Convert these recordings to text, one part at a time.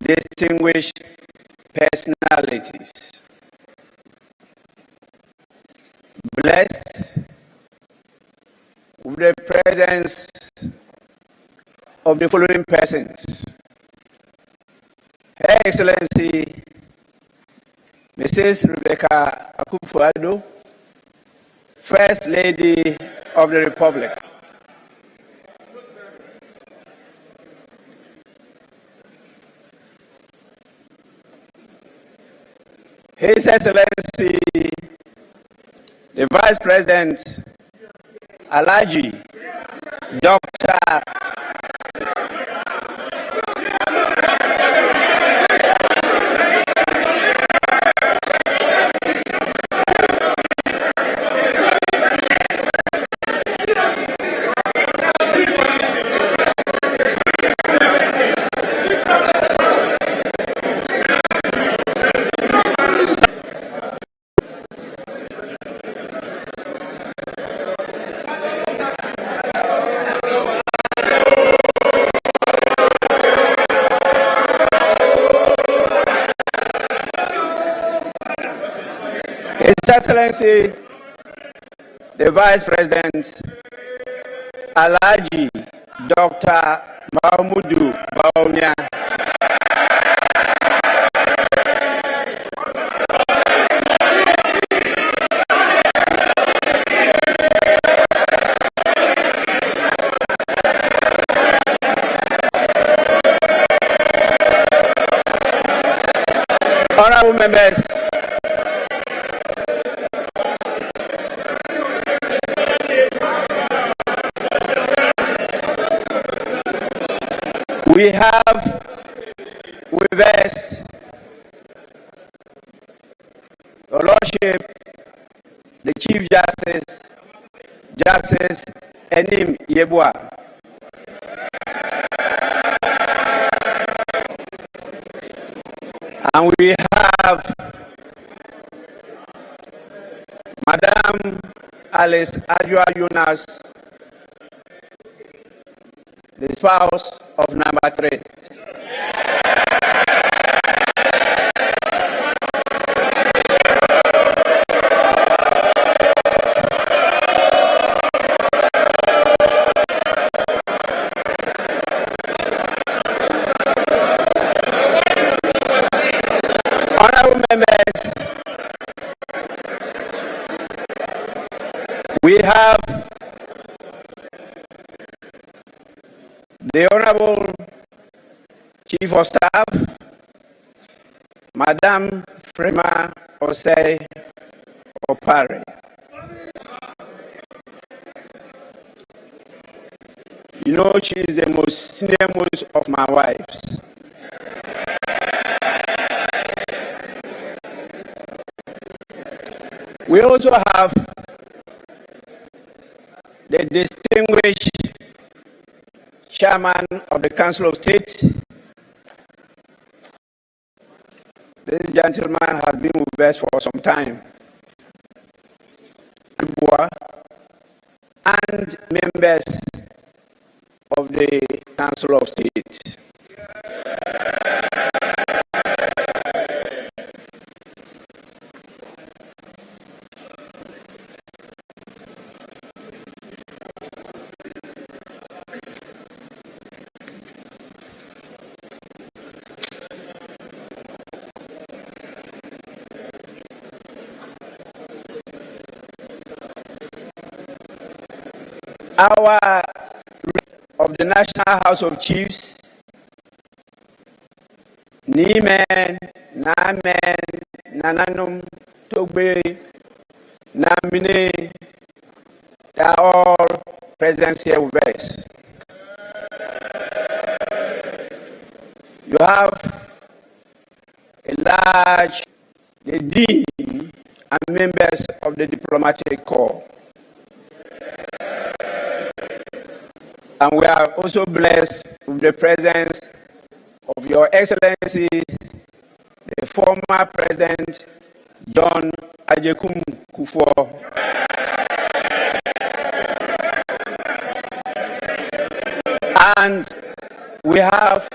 distinguished personalities, blessed with the presence of the following persons: Her Excellency Mrs. Rebecca Akufo-Addo, First Lady of the Republic. His Excellency the Vice President Alhaji Dr. His Excellency the Vice President Alhaji Dr. Mahmudu Bawumia. Honorable members, we have with us Your Lordship, the Chief Justice, Justice Enim Yebua. And we have Madam Alice Ajua Yunus, the spouse of number 3. Honorable members, we have the Honorable Chief of Staff, Madam Frema Osei Opare. You know, she is the most senior-most of my wives. We also have the distinguished Chairman of the Council of State. This gentleman has been with us for some time. And members of the Council of State. Our of the National House of Chiefs, Nimen, Namen, Nananum, Togbe, Namine, they are all present here with us. You have a large, the Dean and members of the Diplomatic Corps. And we are also blessed with the presence of Your Excellencies, the former President John Ajekum Kufuor, and we have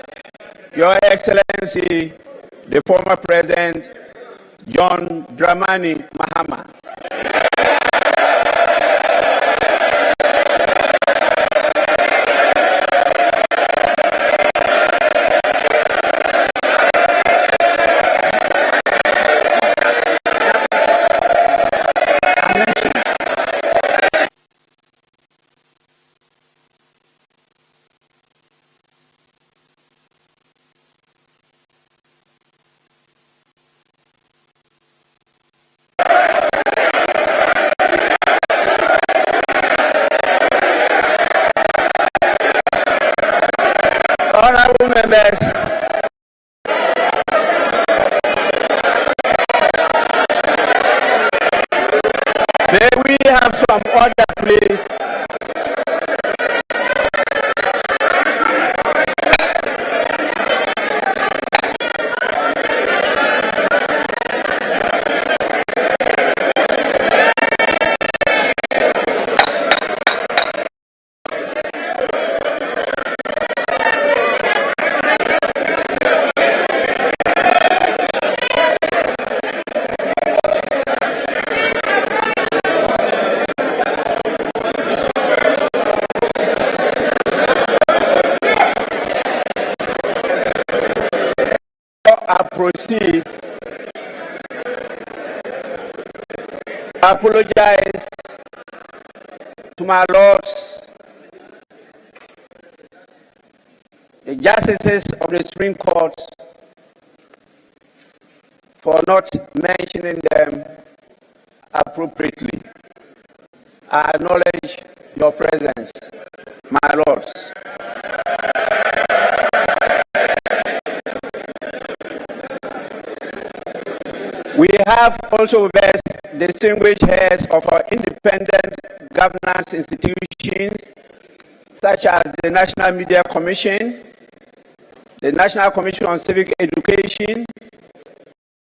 Your Excellency, the former President John Dramani Mahama. Honorable members, may we have some order, please? Proceed. I apologize to my lords, the justices of the Supreme Court, for not mentioning them appropriately. I acknowledge your presence, my lords. We have also with us distinguished heads of our independent governance institutions, such as the National Media Commission, the National Commission on Civic Education,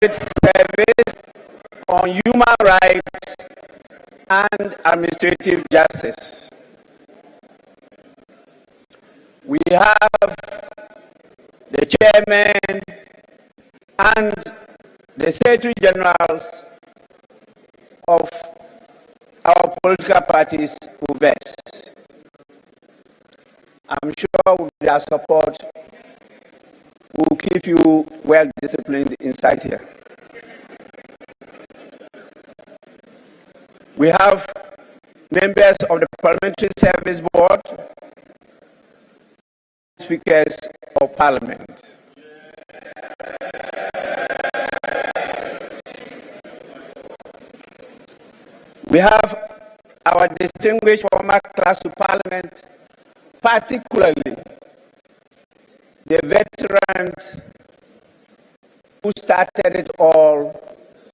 Service on Human Rights and Administrative Justice. We have the chairman and the Secretary Generals of our political parties with us. I'm sure with their support, we'll keep you well disciplined inside here. We have members of the Parliamentary Service Board, speakers of Parliament. We have our distinguished former clerks of Parliament, particularly the veterans who started it all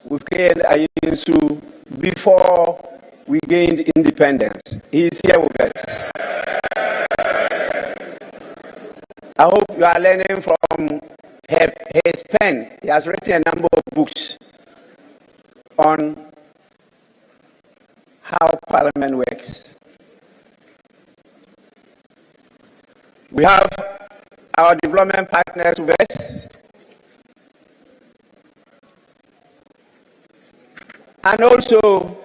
with K.N. Ayinsu before we gained independence. He is here with us. I hope you are learning from his pen. He has written a number of books on how Parliament works. We have our development partners with us, and also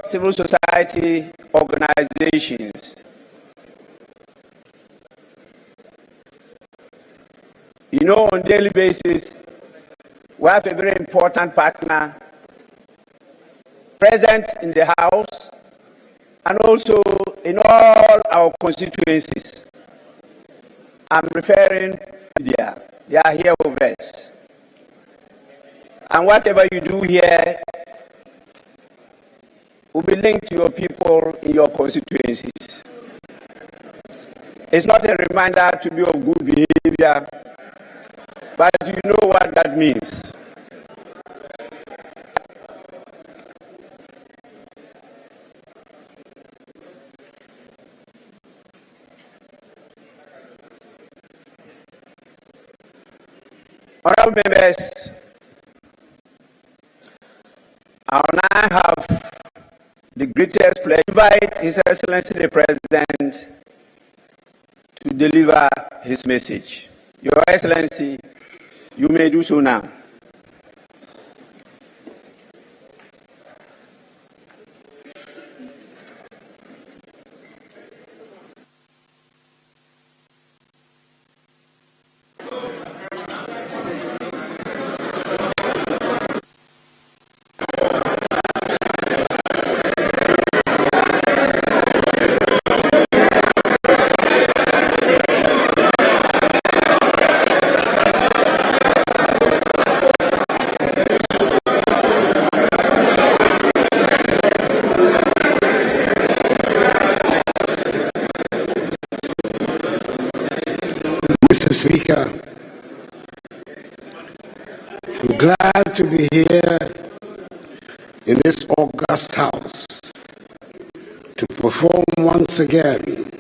civil society organizations. You know, on a daily basis, we have a very important partner present in the House and also in all our constituencies. I'm referring to media. They are here with us. And whatever you do here will be linked to your people in your constituencies. It's not a reminder to be of good behavior, but you know what that means. Honorable members, I will now have the greatest pleasure to invite His Excellency the President to deliver his message. Your Excellency, you may do so now. Speaker, I'm glad to be here in this august house to perform once again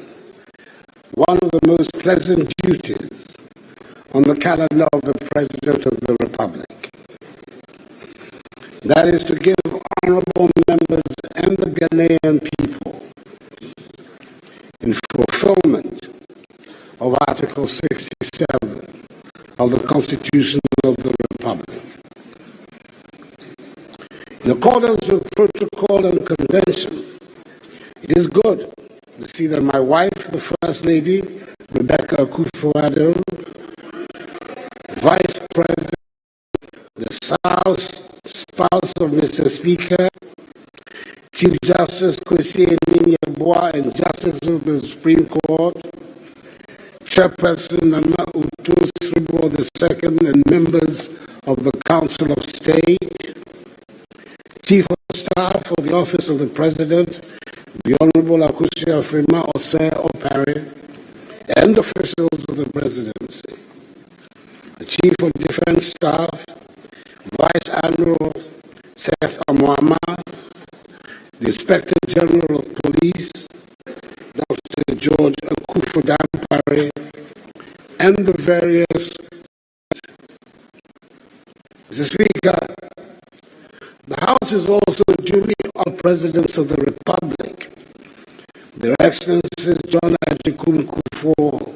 one of the most pleasant duties on the calendar of the President of the Republic. That is to give honorable members and the Ghanaian people, in fulfillment of Article 67 of the Constitution of the Republic. In accordance with protocol and convention, it is good to see that my wife, the First Lady, Rebecca Akufo-Addo, Vice President, the spouse of Mr. Speaker, Chief Justice Kwesi Enin-Yeboah, and Justice of the Supreme Court, Chairperson Nana Uto Sribo II, and members of the Council of State, Chief of Staff of the Office of the President, the Honorable Akushi Afrima Osei Opare, and officials of the Presidency, the Chief of Defense Staff, Vice Admiral Seth Amwama, the Inspector General of Police, Dr. George Akufo-Addo, and the various. Mr. Speaker, the House is also duly all Presidents of the Republic, Their Excellencies John Ajikum Kufuor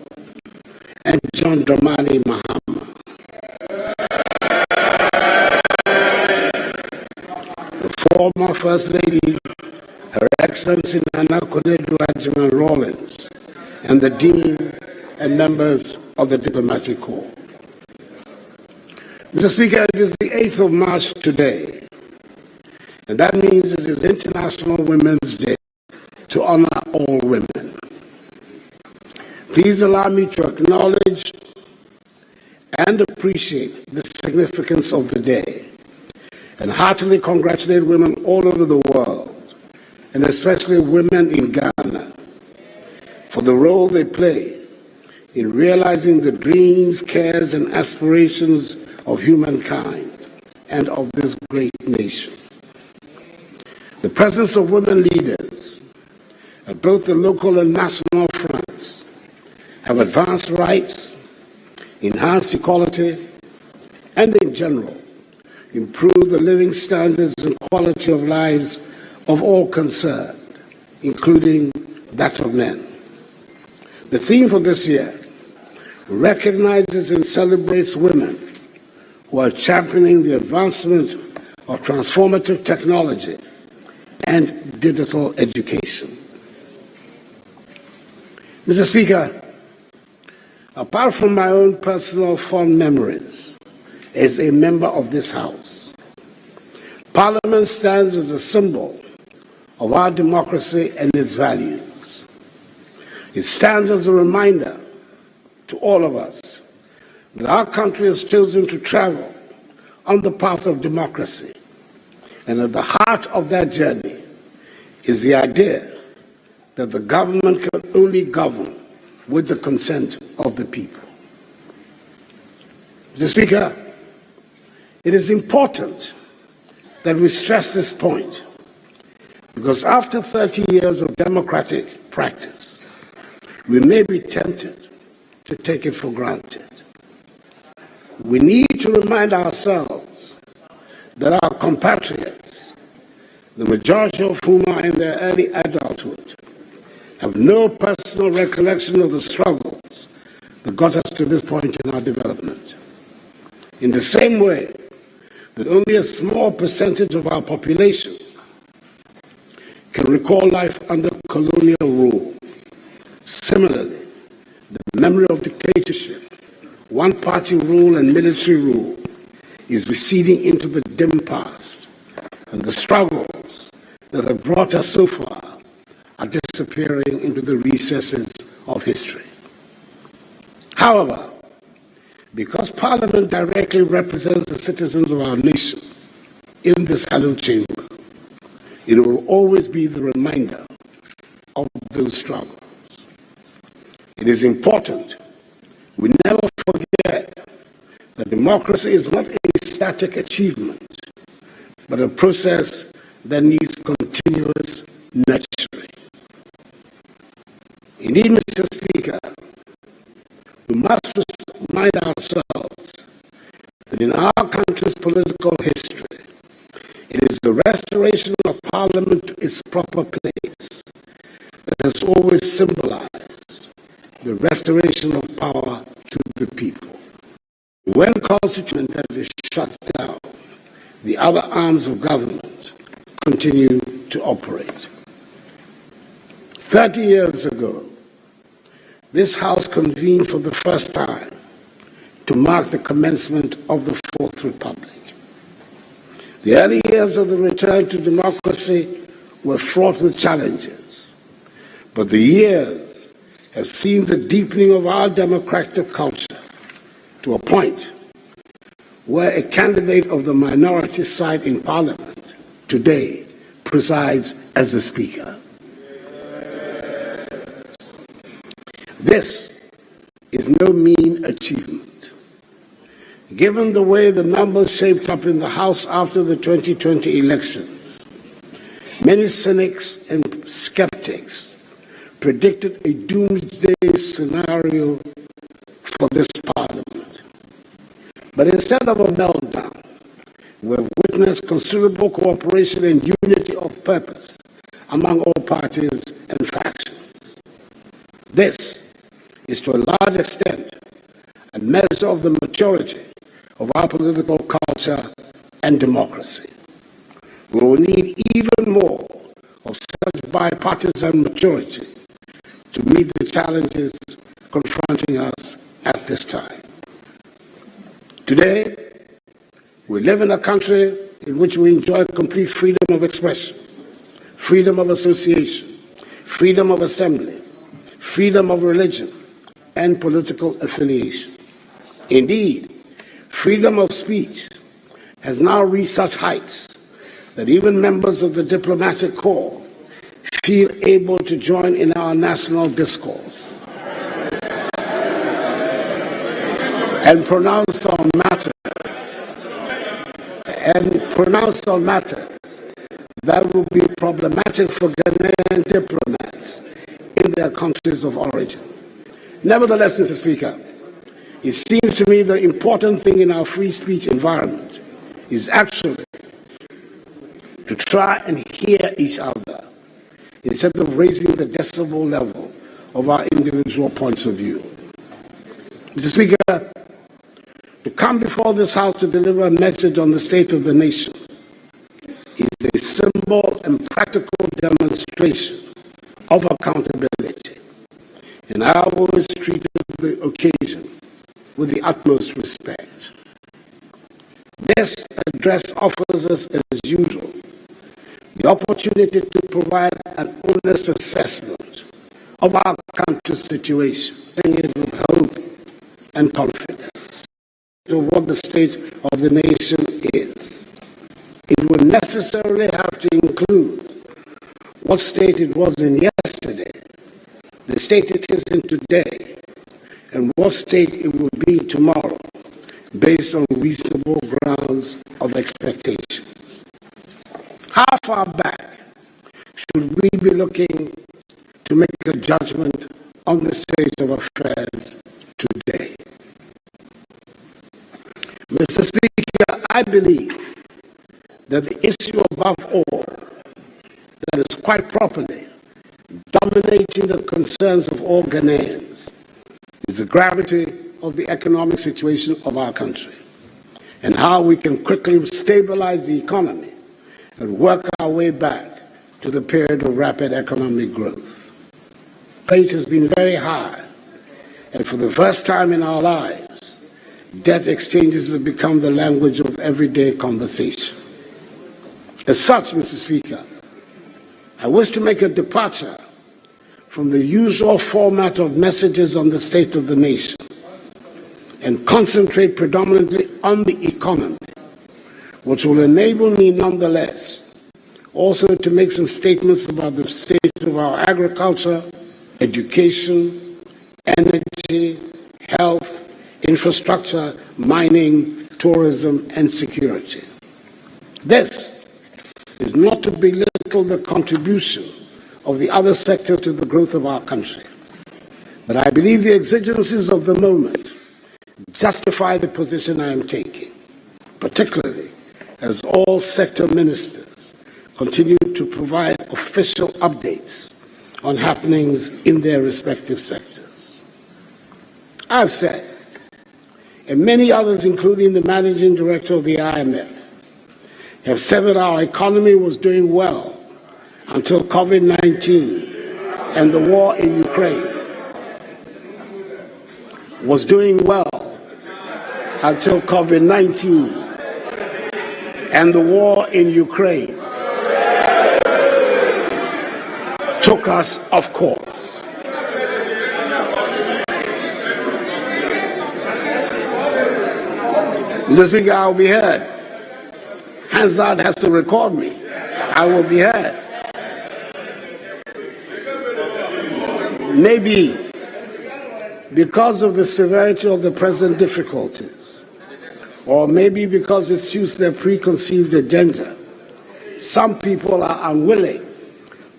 and John Dramani Mahama. The former First Lady, Her Excellency Nana Konadu Rawlings, and the Dean and members of the Diplomatic Corps. Mr. Speaker, it is the 8th of March today, and that means it is International Women's Day to honor all women. Please allow me to acknowledge and appreciate the significance of the day and heartily congratulate women all over the world, and especially women in Ghana, for the role they play in realizing the dreams, cares, and aspirations of humankind and of this great nation. The presence of women leaders at both the local and national fronts have advanced rights, enhanced equality, and in general, improved the living standards and quality of lives of all concerned, including that of men. The theme for this year recognizes and celebrates women who are championing the advancement of transformative technology and digital education. Mr. Speaker, apart from my own personal fond memories as a member of this House, Parliament stands as a symbol of our democracy and its values. It stands as a reminder to all of us that our country has chosen to travel on the path of democracy, and at the heart of that journey is the idea that the government can only govern with the consent of the people. Mr. Speaker, it is important that we stress this point because after 30 years of democratic practice, we may be tempted to take it for granted. We need to remind ourselves that our compatriots, the majority of whom are in their early adulthood, have no personal recollection of the struggles got us to this point in our development. In the same way that only a small percentage of our population can recall life under colonial rule, similarly, the memory of dictatorship, one-party rule and military rule is receding into the dim past, and the struggles that have brought us so far are disappearing into the recesses of history. However, because Parliament directly represents the citizens of our nation in this hallowed chamber, it will always be the reminder of those struggles. It is important we never forget that democracy is not a static achievement, but a process that needs continuous nurturing. Indeed, Mr. Speaker, we must remind ourselves that in our country's political history, it is the restoration of Parliament to its proper place that has always symbolized the restoration of power to the people. When constitution that is shut down, the other arms of government continue to operate. 30 years ago, this House convened for the first time to mark the commencement of the Fourth Republic. The early years of the return to democracy were fraught with challenges, but the years have seen the deepening of our democratic culture to a point where a candidate of the minority side in Parliament today presides as the Speaker. This is no mean achievement. Given the way the numbers shaped up in the House after the 2020 elections, many cynics and skeptics predicted a doomsday scenario for this Parliament. But instead of a meltdown, we've witnessed considerable cooperation and unity of purpose among all parties and factions. This is to a large extent a measure of the maturity of our political culture and democracy. We will need even more of such bipartisan maturity to meet the challenges confronting us at this time. Today, we live in a country in which we enjoy complete freedom of expression, freedom of association, freedom of assembly, freedom of religion, and political affiliation. Indeed, freedom of speech has now reached such heights that even members of the diplomatic corps feel able to join in our national discourse and pronounce on matters that will be problematic for Ghanaian diplomats in their countries of origin. Nevertheless, Mr. Speaker, it seems to me the important thing in our free speech environment is actually to try and hear each other instead of raising the decibel level of our individual points of view. Mr. Speaker, to come before this House to deliver a message on the state of the nation is a symbol and practical demonstration of accountability, and I have always treated the occasion with the utmost respect. This address offers us, as usual, the opportunity to provide an honest assessment of our country's situation, it with hope and confidence of what the state of the nation is. It will necessarily have to include what state it was in yesterday, the state it is in today, and what state it will be tomorrow, based on reasonable grounds of expectations. How far back should we be looking to make a judgment on the state of affairs today? Mr. Speaker, I believe that the issue above all that is quite properly dominating the concerns of all Ghanaians is the gravity of the economic situation of our country and how we can quickly stabilize the economy and work our way back to the period of rapid economic growth. The rate has been very high, and for the first time in our lives, debt exchanges have become the language of everyday conversation. As such, Mr. Speaker, I wish to make a departure from the usual format of messages on the state of the nation and concentrate predominantly on the economy, which will enable me nonetheless also to make some statements about the state of our agriculture, education, energy, health, infrastructure, mining, tourism, and security. This is not to belittle the contribution of the other sectors to the growth of our country, but I believe the exigencies of the moment justify the position I am taking, particularly as all sector ministers continue to provide official updates on happenings in their respective sectors. I've said, and many others, including the managing director of the IMF, have said that our economy was doing well until COVID-19 and the war in Ukraine. Was doing well until COVID-19 and the war in Ukraine took us off course. Mr. Speaker, I will be heard. Hansard has to record me. I will be heard. Maybe because of the severity of the present difficulties, or maybe because it suits their preconceived agenda, some people are unwilling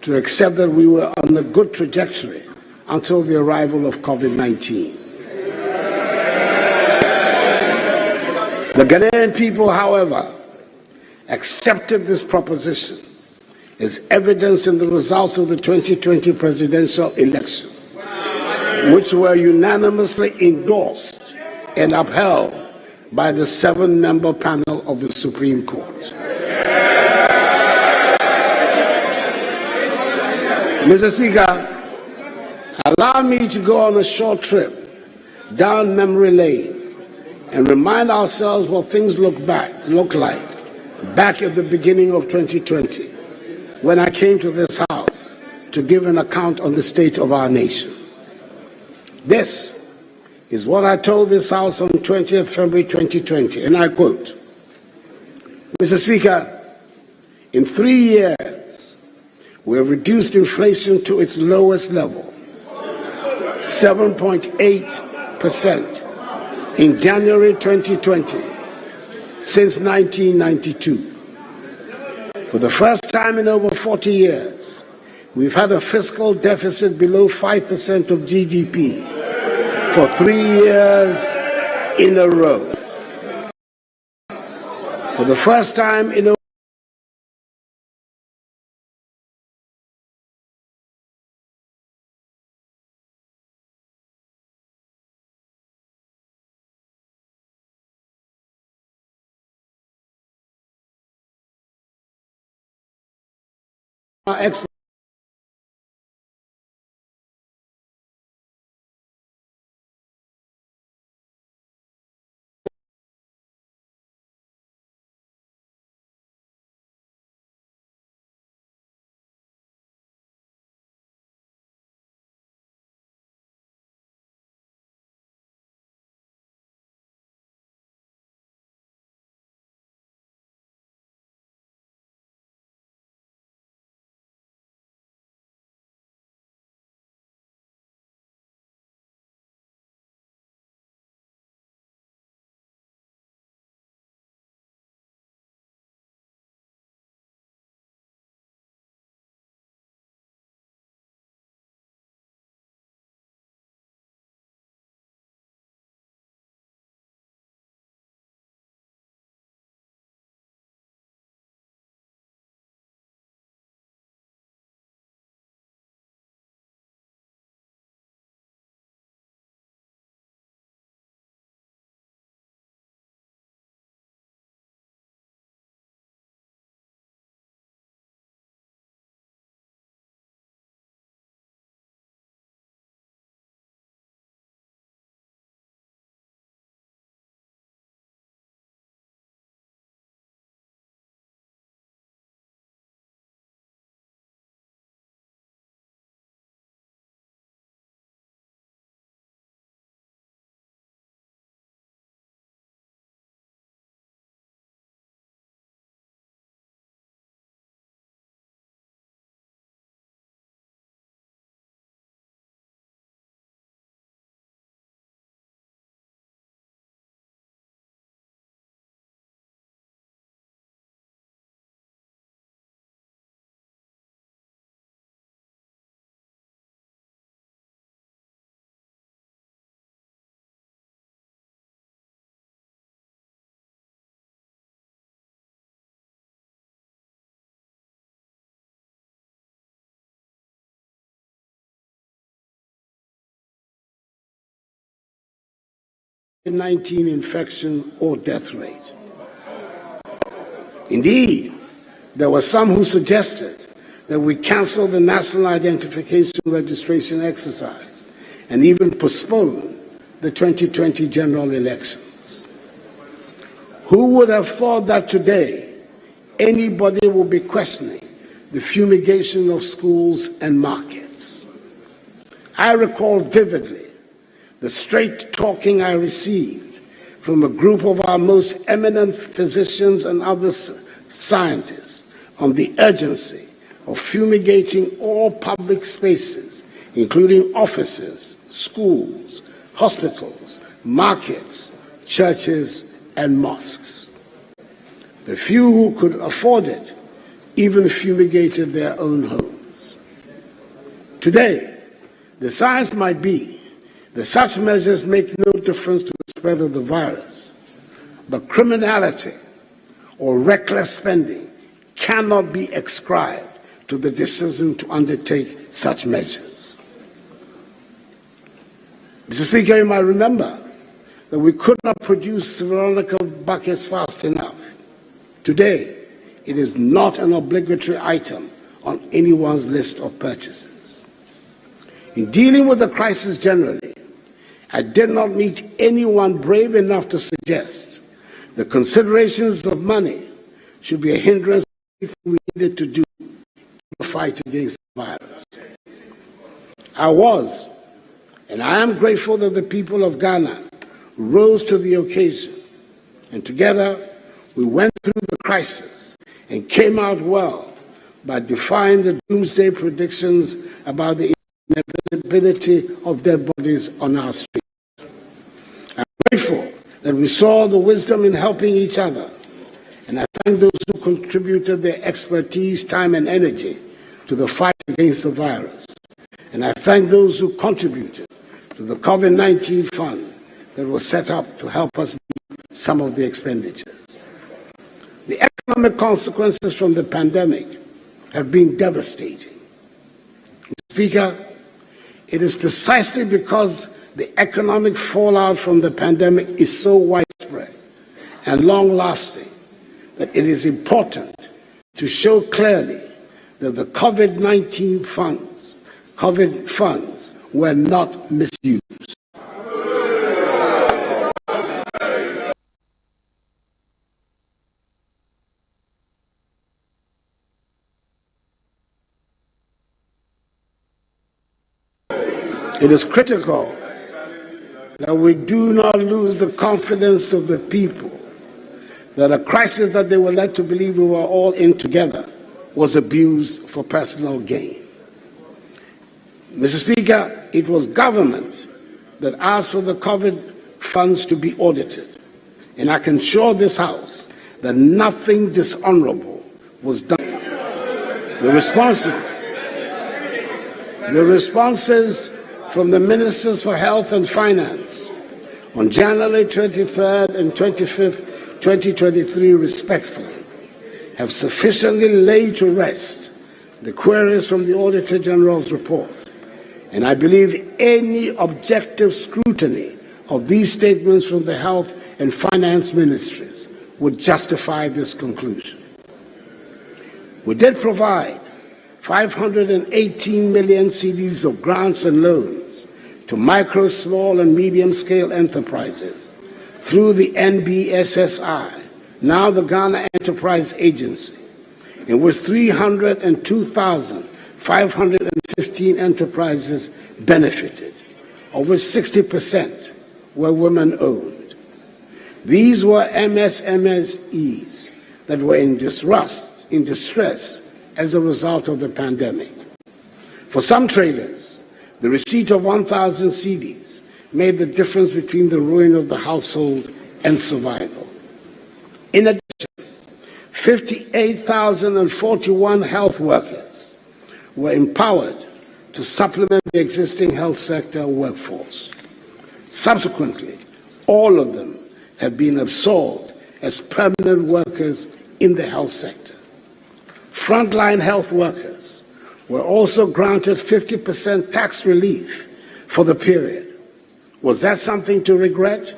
to accept that we were on a good trajectory until the arrival of COVID-19. The Ghanaian people, however, accepted this proposition as evidenced in the results of the 2020 presidential election, which were unanimously endorsed and upheld by the 7-member panel of the Supreme Court. Mr. Speaker, allow me to go on a short trip down memory lane and remind ourselves what things look like back at the beginning of 2020, when I came to this House to give an account on the state of our nation. This is what I told this House on 20th February 2020, and I quote, Mr. Speaker, in 3 years, we have reduced inflation to its lowest level, 7.8% in January 2020, since 1992. For the first time in over 40 years, we've had a fiscal deficit below 5% of GDP for 3 years in a row. For the first time in our COVID-19 infection or death rate. Indeed, there were some who suggested that we cancel the national identification registration exercise and even postpone the 2020 general elections. Who would have thought that today anybody would be questioning the fumigation of schools and markets? I recall vividly the straight talking I received from a group of our most eminent physicians and other scientists on the urgency of fumigating all public spaces, including offices, schools, hospitals, markets, churches, and mosques. The few who could afford it even fumigated their own homes. Today, the science might be that such measures make no difference to the spread of the virus, but criminality or reckless spending cannot be ascribed to the decision to undertake such measures. Mr. Speaker, you might remember that we could not produce Veronica buckets fast enough. Today, it is not an obligatory item on anyone's list of purchases. In dealing with the crisis generally, I did not meet anyone brave enough to suggest the considerations of money should be a hindrance to everything we needed to do in the fight against the virus. I was, and I am grateful that the people of Ghana rose to the occasion, and together we went through the crisis and came out well by defying the doomsday predictions about the inevitability of dead bodies on our streets. I'm grateful that we saw the wisdom in helping each other, and I thank those who contributed their expertise, time, and energy to the fight against the virus. And I thank those who contributed to the COVID-19 fund that was set up to help us meet some of the expenditures. The economic consequences from the pandemic have been devastating. Mr. Speaker, it is precisely because the economic fallout from the pandemic is so widespread and long-lasting that it is important to show clearly that the COVID-19 funds, were not misused. It is critical that we do not lose the confidence of the people that a crisis that they were led to believe we were all in together was abused for personal gain. Mr. Speaker, it was government that asked for the COVID funds to be audited, and I can assure this House that nothing dishonorable was done. The responses from the Ministers for Health and Finance on January 23rd and 25th, 2023, respectfully, have sufficiently laid to rest the queries from the Auditor General's report, and I believe any objective scrutiny of these statements from the Health and Finance Ministries would justify this conclusion. We did provide 518 million cedis of grants and loans to micro, small, and medium-scale enterprises through the NBSSI, now the Ghana Enterprise Agency, in which 302,515 enterprises benefited, of which 60% were women-owned. These were MSMEs that were in distress as a result of the pandemic. For some traders, the receipt of 1,000 cedis made the difference between the ruin of the household and survival. In addition, 58,041 health workers were empowered to supplement the existing health sector workforce. Subsequently, all of them have been absorbed as permanent workers in the health sector. Frontline health workers were also granted 50% tax relief for the period. Was that something to regret?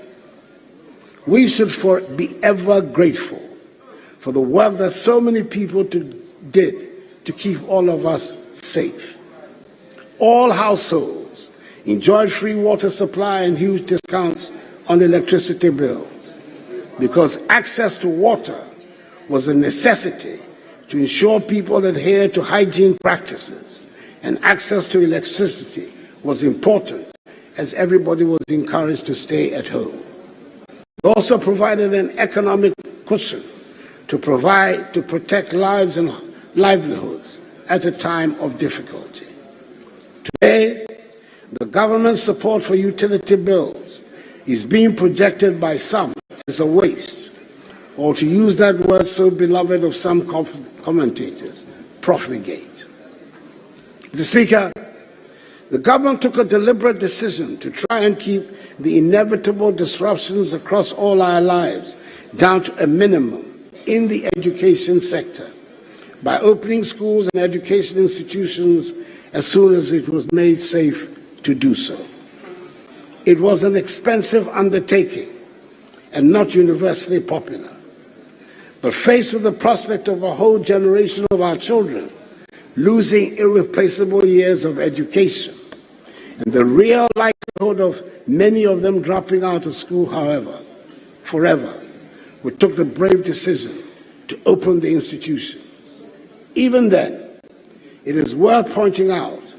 We should be ever grateful for the work that so many people did to keep all of us safe. All households enjoyed free water supply and huge discounts on electricity bills because access to water was a necessity to ensure people adhere to hygiene practices, and access to electricity was important as everybody was encouraged to stay at home. It also provided an economic cushion to protect lives and livelihoods at a time of difficulty. Today, the government's support for utility bills is being projected by some as a waste, or to use that word so beloved of some commentators, profligate. Mr. Speaker, the government took a deliberate decision to try and keep the inevitable disruptions across all our lives down to a minimum in the education sector by opening schools and education institutions as soon as it was made safe to do so. It was an expensive undertaking and not universally popular. But faced with the prospect of a whole generation of our children losing irreplaceable years of education, and the real likelihood of many of them dropping out of school, however, forever, we took the brave decision to open the institutions. Even then, it is worth pointing out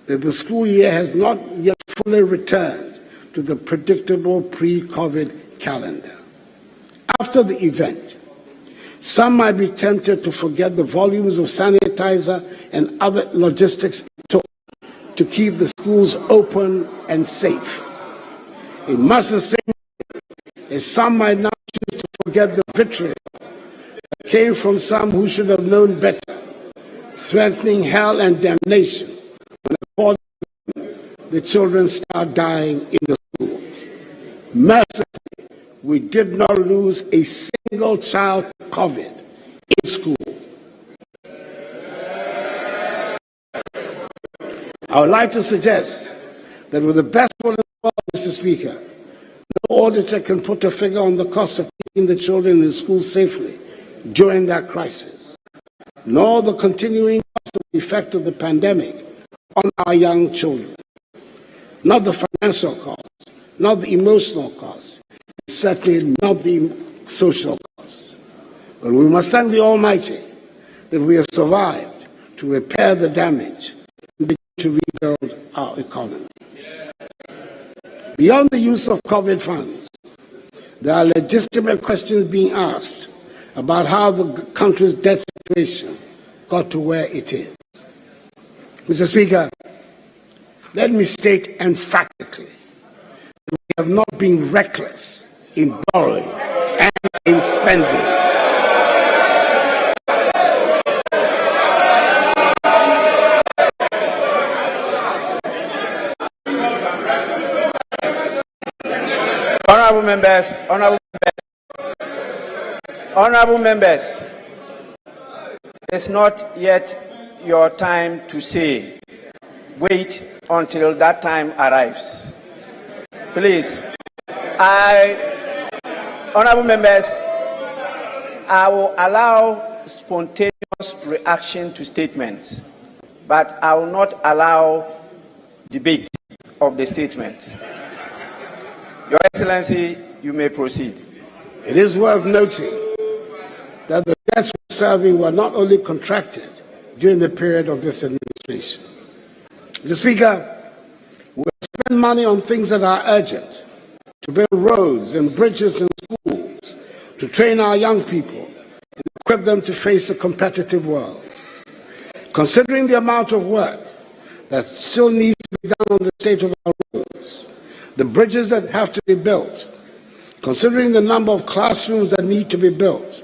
that the school year has not yet fully returned to the predictable pre-COVID calendar. After the event, some might be tempted to forget the volumes of sanitizer and other logistics it took to keep the schools open and safe. In much the same way as some might now choose to forget the vitriol that came from some who should have known better, threatening hell and damnation when according to them, the children start dying in the schools. Mercifully, we did not lose a single child to COVID in school. I would like to suggest that with the best will in the world, Mr. Speaker, no auditor can put a figure on the cost of keeping the children in school safely during that crisis, nor the continuing cost of the effect of the pandemic on our young children. Not the financial cost, not the emotional cost, certainly not the social cost. But we must thank the Almighty that we have survived to repair the damage and begin to rebuild our economy. Beyond the use of COVID funds, there are legitimate questions being asked about how the country's debt situation got to where it is. Mr. Speaker, let me state emphatically that we have not been reckless in borrowing and in spending. Honorable members, it's not yet your time to say. Wait until that time arrives. Please, honorable members, I will allow spontaneous reaction to statements, but I will not allow debate of the statement. Your Excellency, you may proceed. It is worth noting that the debts we're serving were not only contracted during the period of this administration. Mr. Speaker, we spend money on things that are urgent, to build roads and bridges and schools, to train our young people and equip them to face a competitive world. Considering the amount of work that still needs to be done on the state of our roads, the bridges that have to be built, considering the number of classrooms that need to be built,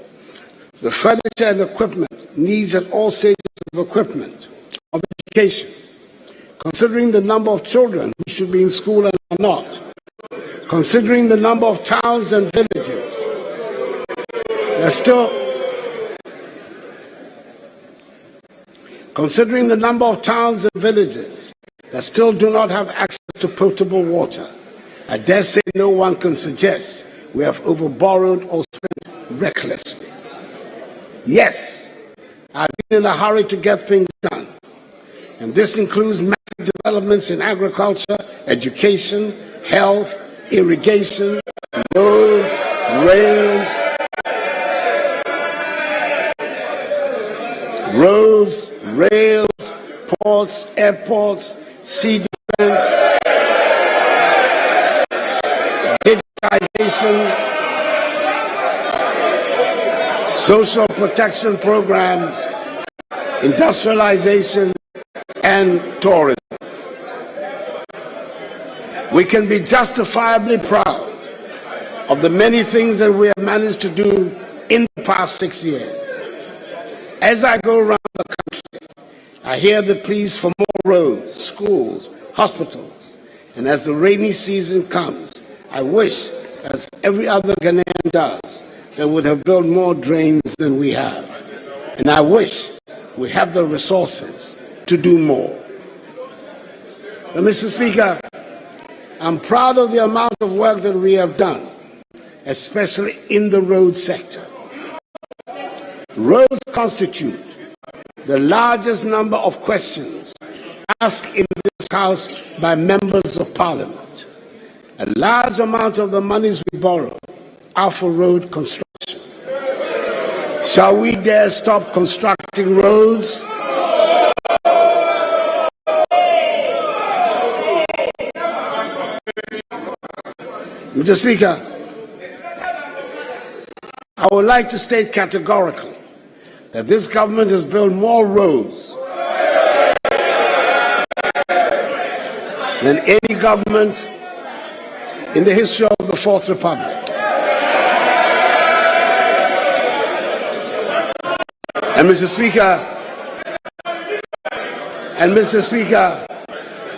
the furniture and equipment needs at all stages of equipment, of education, considering the number of children who should be in school and are not, considering the number of towns and villages that still do not have access to potable water, I dare say no one can suggest we have overborrowed or spent recklessly. Yes, I've been in a hurry to get things done, and this includes massive developments in agriculture, education, health, irrigation, roads, rails, ports, airports, sea defense, digitization, social protection programs, industrialization, and tourism. We can be justifiably proud of the many things that we have managed to do in the past 6 years. As I go around the country, I hear the pleas for more roads, schools, hospitals, and as the rainy season comes, I wish, as every other Ghanaian does, that would have built more drains than we have. And I wish we have the resources to do more. But Mr. Speaker, I'm proud of the amount of work that we have done, especially in the road sector. Roads constitute the largest number of questions asked in this House by members of Parliament. A large amount of the monies we borrow are for road construction. Shall we dare stop constructing roads? Mr. Speaker, I would like to state categorically that this government has built more roads than any government in the history of the Fourth Republic. And Mr. Speaker,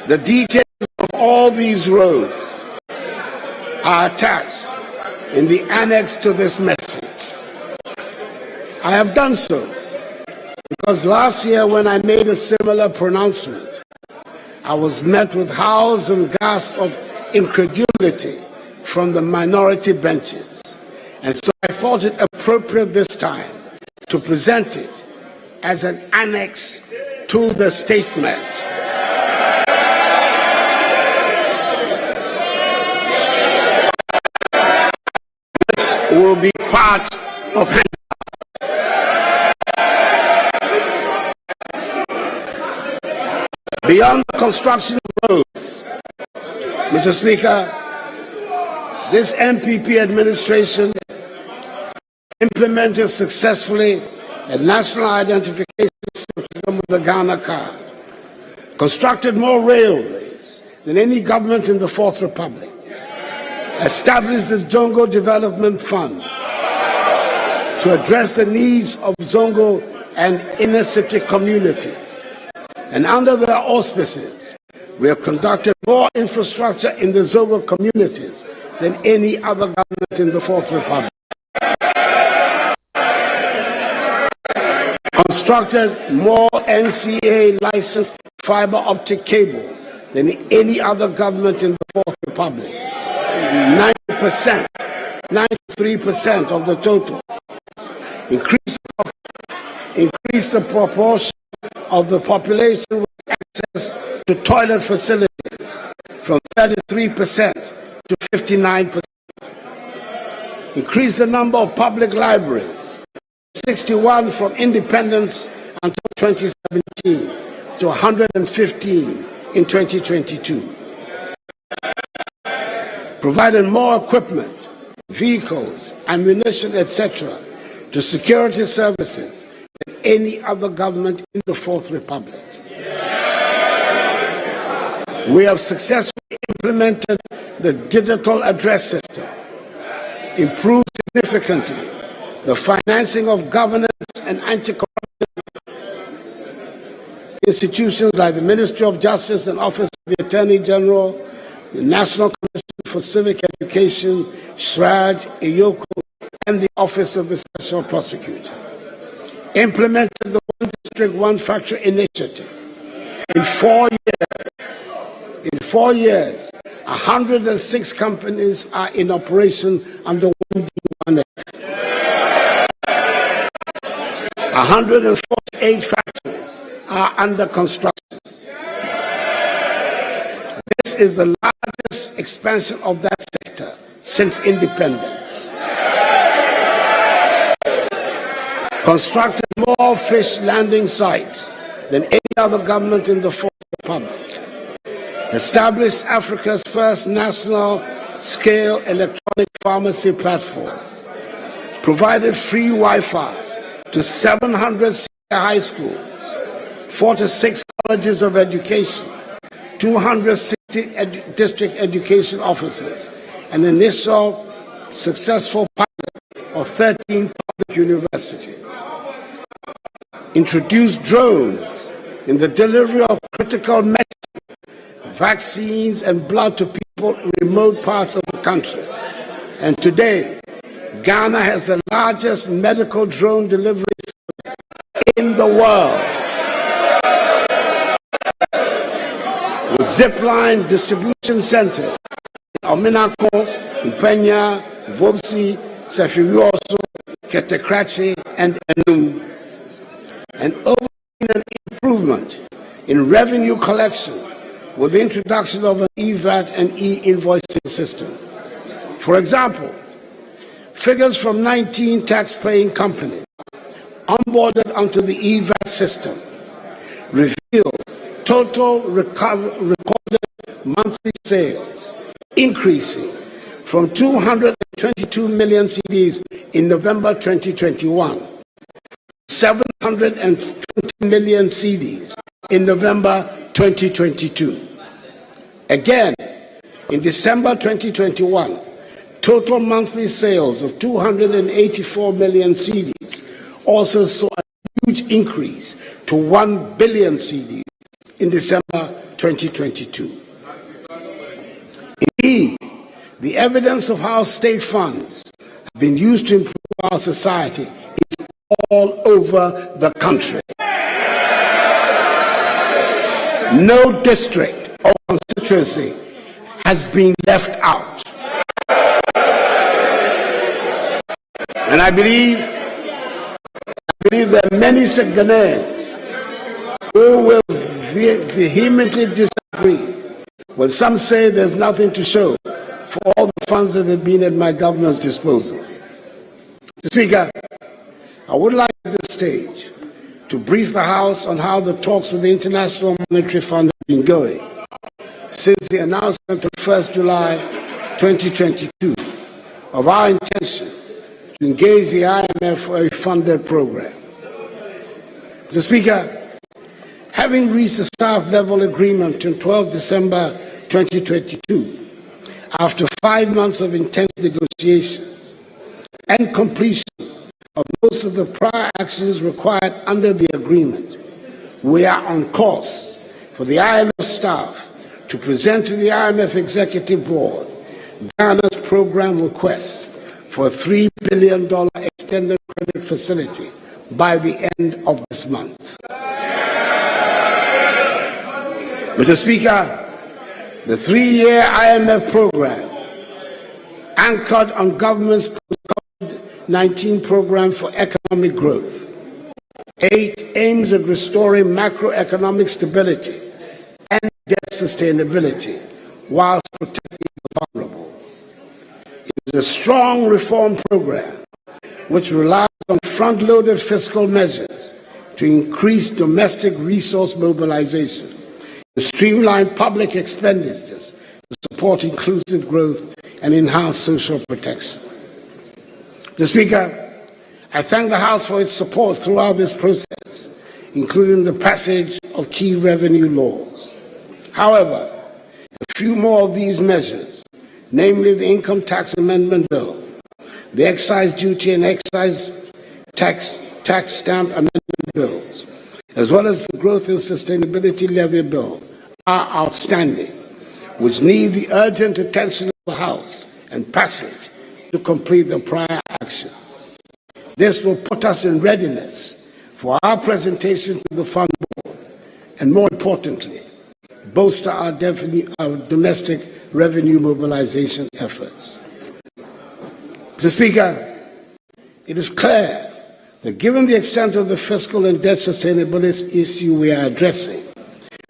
the details of all these roads are attached in the annex to this message. I have done so because last year when I made a similar pronouncement, I was met with howls and gasps of incredulity from the minority benches. And so I thought it appropriate this time to present it as an annex to the statement. Which will be part of beyond the construction of roads. Mr. Speaker, this MPP administration implemented successfully a national identification system with the Ghana card, constructed more railways than any government in the Fourth Republic, established the Zongo Development Fund to address the needs of Zongo and inner city communities. And under their auspices, we have conducted more infrastructure in the Zongo communities than any other government in the Fourth Republic. Constructed more NCA licensed fiber optic cable than any other government in the Fourth Republic. 90%, 93% of the total. Increase the proportion of the population with access to toilet facilities from 33% to 59%. Increase the number of public libraries, 61 from independence until 2017 to 115 in 2022. Provided more equipment, vehicles, ammunition, etc. to security services than any other government in the Fourth Republic. We have successfully implemented the digital address system, improved significantly the financing of governance and anti-corruption institutions like the Ministry of Justice and Office of the Attorney General, the National Commission for Civic Education, SRAD, EYOCO, and the Office of the Special Prosecutor. Implemented the One District, One Factory initiative. In 4 years, In 4 years, 106 companies are in operation under 1D1F. 148 factories are under construction. This is the largest expansion of that sector since independence. Constructed more fish landing sites than any other government in the Fourth Republic. Established Africa's first national-scale electronic pharmacy platform. Provided free Wi-Fi to 700 high schools, 46 colleges of education, 260 district education offices, an initial successful pilot of 13 public universities. Introduced drones in the delivery of critical medicine, vaccines, and blood to people in remote parts of the country. And today, Ghana has the largest medical drone delivery service in the world, with zipline distribution centers in Ominako, Upenya, Vobsi, Sefirioso, Ketekrachi, and Enum, and overseeing an improvement in revenue collection with the introduction of an EVAT and e-invoicing system. For example, figures from 19 tax-paying companies onboarded onto the EVAT system reveal total recorded monthly sales increasing from 222 million cedis in November 2021 to 720 million cedis in November 2022. Again, in December 2021, total monthly sales of 284 million cedis also saw a huge increase to 1 billion cedis in December 2022. Indeed, the evidence of how state funds have been used to improve our society is all over the country. No district or constituency has been left out. And I believe there are many Ghanaians who will vehemently disagree when some say there's nothing to show for all the funds that have been at my government's disposal. Mr. Speaker, I would like at this stage to brief the House on how the talks with the International Monetary Fund have been going since the announcement on 1st July 2022 of our intention to engage the IMF for a funded program. Mr. Speaker, having reached a staff-level agreement on 12 December 2022, after 5 months of intense negotiations and completion of most of the prior actions required under the agreement, we are on course for the IMF staff to present to the IMF Executive Board Ghana's program request for a $3 billion extended credit facility by the end of this month. Mr. Speaker, the 3-year IMF program, anchored on government's post-COVID-19 program for economic growth, aims at restoring macroeconomic stability and debt sustainability whilst protecting the vulnerable. It is a strong reform program which relies on front-loaded fiscal measures to increase domestic resource mobilization, to streamline public expenditures to support inclusive growth and enhance social protection. Mr. Speaker, I thank the House for its support throughout this process, including the passage of key revenue laws. However, a few more of these measures, namely the Income Tax Amendment Bill, the Excise Duty and Excise Tax Stamp Amendment Bills, as well as the Growth and Sustainability Levy Bill, are outstanding, which need the urgent attention of the House and passage to complete the prior actions. This will put us in readiness for our presentation to the Fund Board and, more importantly, bolster our domestic revenue mobilization efforts. Mr. Speaker, it is clear that given the extent of the fiscal and debt sustainability issue we are addressing,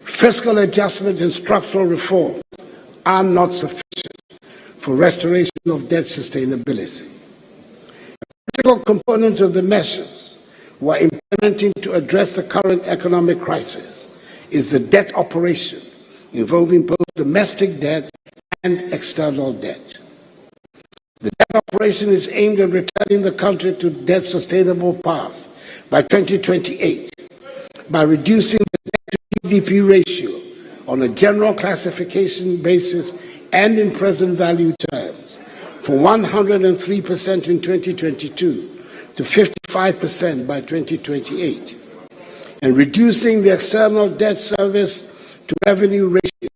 fiscal adjustments and structural reforms are not sufficient for restoration of debt sustainability. A critical component of the measures we are implementing to address the current economic crisis is the debt operation, involving both domestic debt and external debt. The debt operation is aimed at returning the country to debt sustainable path by 2028 by reducing the debt-to-GDP ratio on a general classification basis and in present value terms from 103% in 2022 to 55% by 2028, and reducing the external debt service to revenue ratio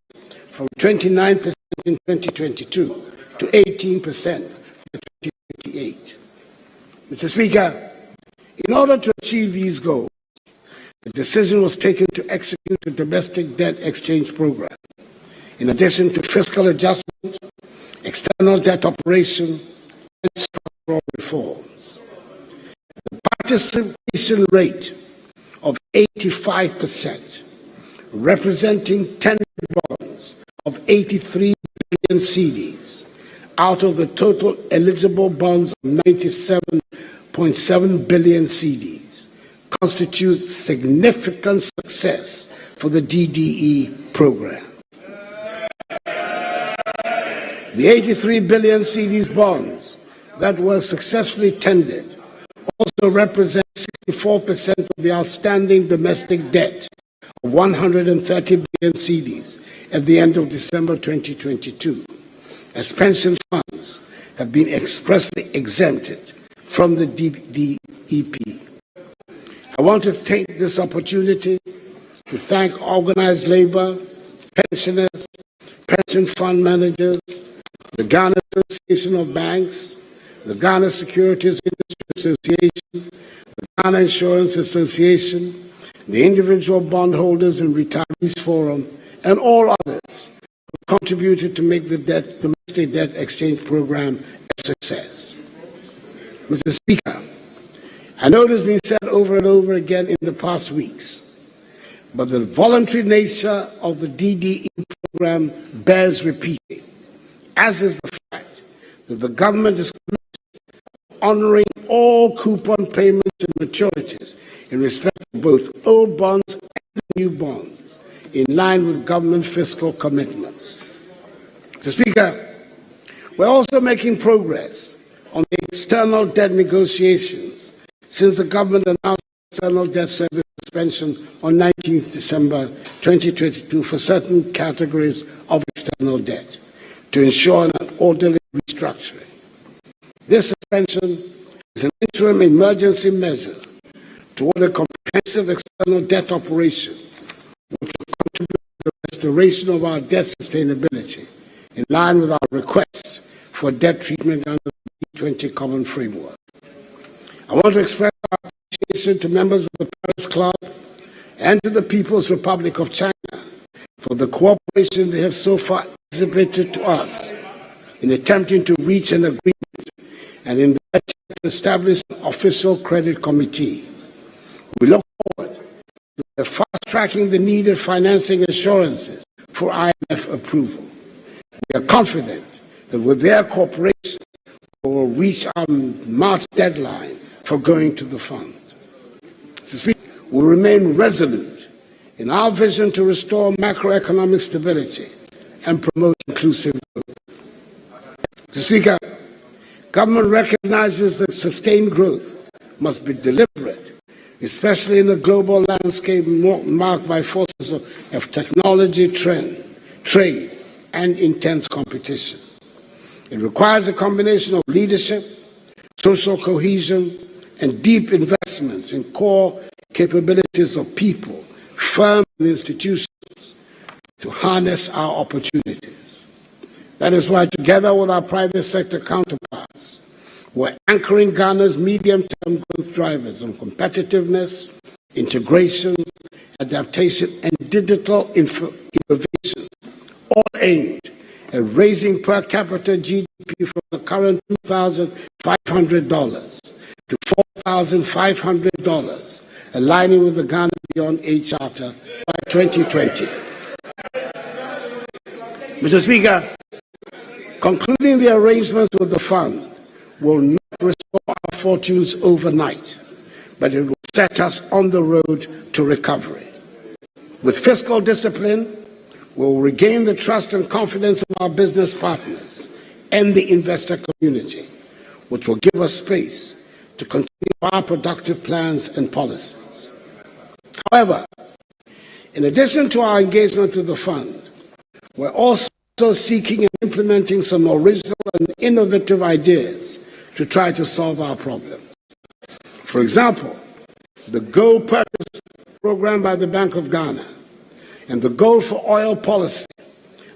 from 29% in 2022 to 18% by 2028. Mr. Speaker, in order to achieve these goals, the decision was taken to execute a domestic debt exchange program, in addition to fiscal adjustment, external debt operation, and structural reforms. The participation rate of 85%, representing 10 bonds of 83 billion cedis out of the total eligible bonds of 97.7 billion cedis, constitutes significant success for the DDE program. The 83 billion cedis bonds that were successfully tendered also represent 64% of the outstanding domestic debt of 130 billion cedis at the end of December 2022, as pension funds have been expressly exempted from the DDEP. I want to take this opportunity to thank organized labor, pensioners, pension fund managers, the Ghana Association of Banks, the Ghana Securities Industry Association, the Ghana Insurance Association, the Individual Bondholders and Retirees Forum, and all others who contributed to make the domestic debt exchange program a success. Mr. Speaker, I know it has been said over and over again in the past weeks, but the voluntary nature of the DDE program bears repeating, as is the fact that the government is committed to honoring all coupon payments and maturities in respect of both old bonds and new bonds, in line with government fiscal commitments. Mr. Speaker, we're also making progress on the external debt negotiations since the government announced external debt service suspension on 19 December 2022 for certain categories of external debt to ensure an orderly restructuring. This suspension is an interim emergency measure toward a comprehensive external debt operation which will contribute to the restoration of our debt sustainability in line with our request for debt treatment under the G20 Common Framework. I want to express our appreciation to members of the Paris Club and to the People's Republic of China for the cooperation they have so far exhibited to us in attempting to reach an agreement and in the attempt to establish an official credit committee. We look forward to fast-tracking the needed financing assurances for IMF approval. We are confident that with their cooperation, we will reach our March deadline for going to the fund. We remain resolute in our vision to restore macroeconomic stability and promote inclusive growth. Mr. Speaker, government recognizes that sustained growth must be deliberate, especially in a global landscape marked by forces of technology, trade, and intense competition. It requires a combination of leadership, social cohesion, and deep investments in core capabilities of people, firms, and institutions to harness our opportunities. That is why, together with our private sector counterparts, we're anchoring Ghana's medium-term growth drivers on competitiveness, integration, adaptation, and digital innovation, all aimed at raising per capita GDP from the current $2,500 to $4,500, aligning with the Ghana Beyond Aid Charter by 2020. Mr. Speaker, concluding the arrangements with the fund will not restore our fortunes overnight, but it will set us on the road to recovery. With fiscal discipline, we will regain the trust and confidence of our business partners and the investor community, which will give us space to continue our productive plans and policies. However, in addition to our engagement with the fund, we're also seeking and implementing some original and innovative ideas to try to solve our problems. For example, the Gold Purchase program by the Bank of Ghana and the Gold for Oil policy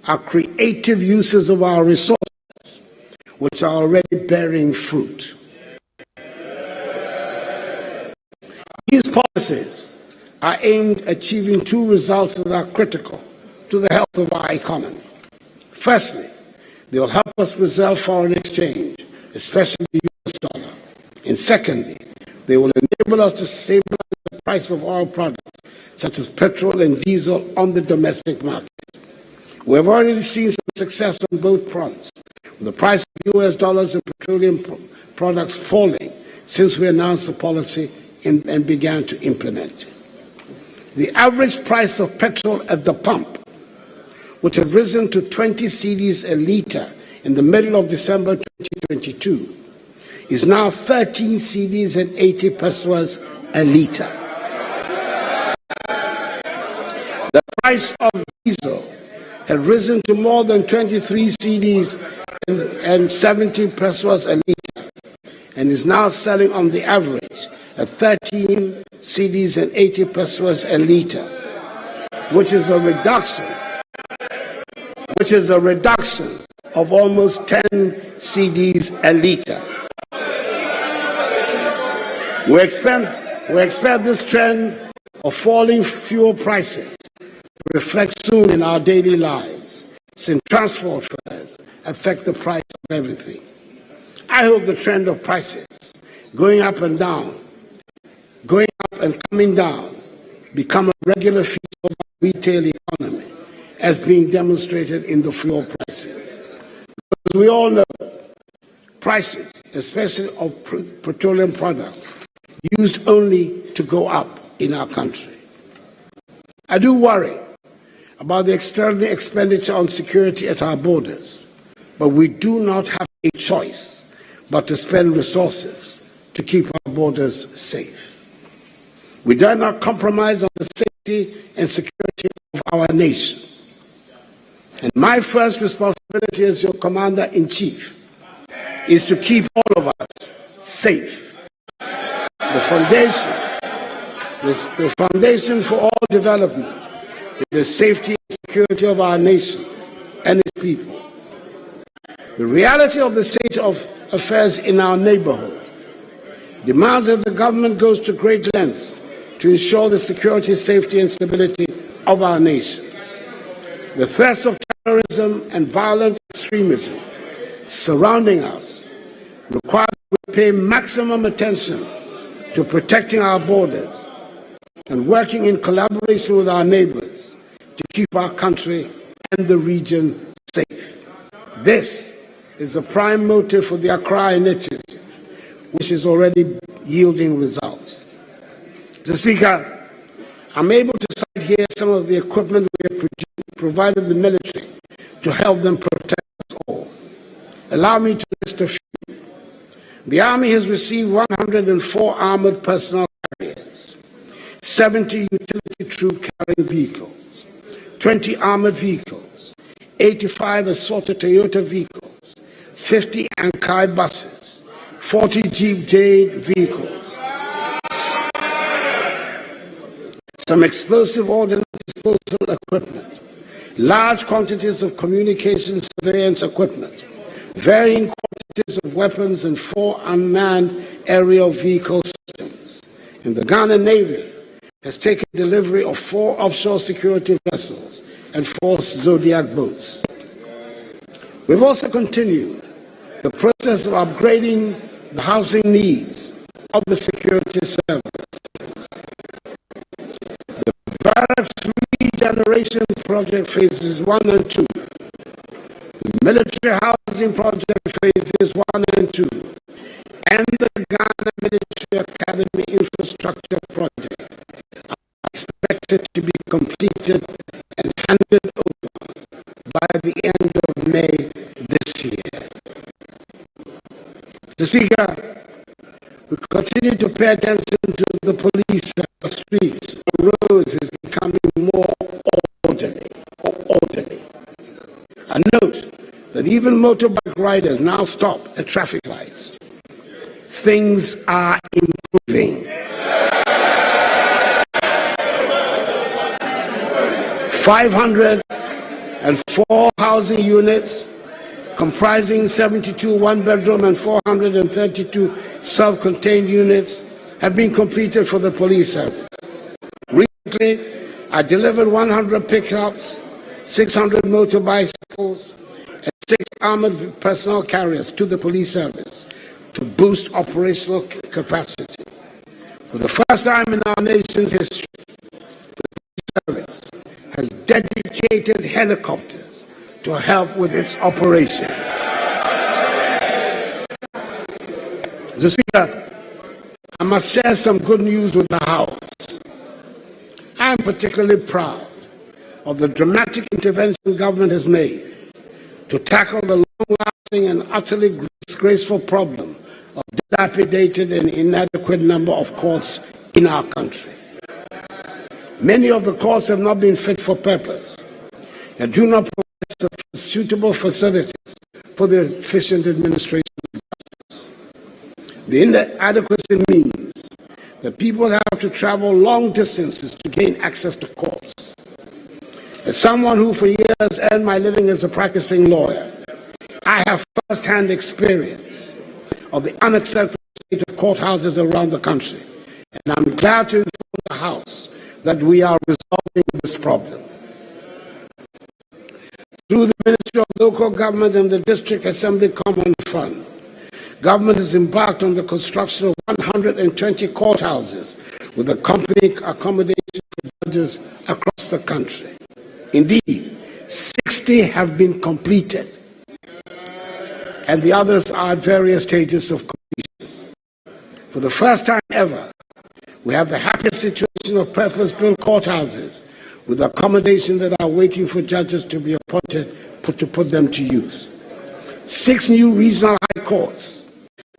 are creative uses of our resources, which are already bearing fruit. These policies are aimed at achieving two results that are critical to the health of our economy. Firstly, they will help us preserve foreign exchange, especially the US dollar. And secondly, they will enable us to stabilize the price of oil products, such as petrol and diesel, on the domestic market. We have already seen some success on both fronts, with the price of US dollars and petroleum products falling since we announced the policy and began to implement it. The average price of petrol at the pump, which had risen to 20 cedis a litre in the middle of December 2022, is now 13 cedis and 80 pesos a litre. The price of diesel had risen to more than 23 cedis and 70 pesos a litre, and is now selling on the average at 13 cedis and 80 pesos a litre, which is a reduction of almost 10 cedis a litre. We expect this trend of falling fuel prices to reflect soon in our daily lives, since transport fares affect the price of everything. I hope the trend of prices going up and coming down become a regular feature of our retail economy, as being demonstrated in the fuel prices. Because we all know prices, especially of petroleum products, used only to go up in our country. I do worry about the external expenditure on security at our borders, but we do not have a choice but to spend resources to keep our borders safe. We dare not compromise on the safety and security of our nation. And my first responsibility as your Commander-in-Chief is to keep all of us safe. The foundation for all development is the safety and security of our nation and its people. The reality of the state of affairs in our neighborhood demands that the government goes to great lengths to ensure the security, safety, and stability of our nation. The threats of terrorism and violent extremism surrounding us require that we pay maximum attention to protecting our borders and working in collaboration with our neighbors to keep our country and the region safe. This is the prime motive for the Accra Initiative, which is already yielding results. Mr. Speaker, I'm able to cite here some of the equipment we have provided the military to help them protect us all. Allow me to list a few. The Army has received 104 armored personnel carriers, 70 utility troop carrying vehicles, 20 armored vehicles, 85 assorted Toyota vehicles, 50 Ankai buses, 40 Jeep Jade vehicles, some explosive ordnance disposal equipment, large quantities of communication surveillance equipment, varying quantities of weapons, and 4 unmanned aerial vehicle systems. In the Ghana Navy, has taken delivery of 4 offshore security vessels and 4 Zodiac boats. We've also continued the process of upgrading the housing needs of the security services. The barracks regeneration project phases 1 and 2, the military housing project phases 1 and 2, and the Ghana Military Academy infrastructure project are expected to be completed and handed over by the end of May this year. Mr. Speaker, we continue to pay attention to the police the streets. The roads is becoming more orderly. And note that even motorbike riders now stop at traffic lights. Things are improving. 504 housing units comprising 72 one-bedroom and 432 self-contained units have been completed for the police service. Recently, I delivered 100 pickups, 600 motorbicycles, and 6 armored personnel carriers to the police service to boost operational capacity. For the first time in our nation's history, the police service has dedicated helicopters to help with its operations. Mr. Speaker, I must share some good news with the House. I am particularly proud of the dramatic intervention the government has made to tackle the long-lasting and utterly disgraceful problem of dilapidated and inadequate number of courts in our country. Many of the courts have not been fit for purpose and do not provide suitable facilities for the efficient administration of justice. The inadequacy means that people have to travel long distances to gain access to courts. As someone who for years earned my living as a practicing lawyer, I have first-hand experience of the unacceptable state of courthouses around the country, and I'm glad to inform the House that we are resolving this problem. Through the Ministry of Local Government and the District Assembly Common Fund, government has embarked on the construction of 120 courthouses with accompanying accommodation for judges across the country. Indeed, 60 have been completed, and the others are at various stages of completion. For the first time ever, we have the happy situation of purpose-built courthouses with accommodation that are waiting for judges to be appointed to put them to use. 6 new regional high courts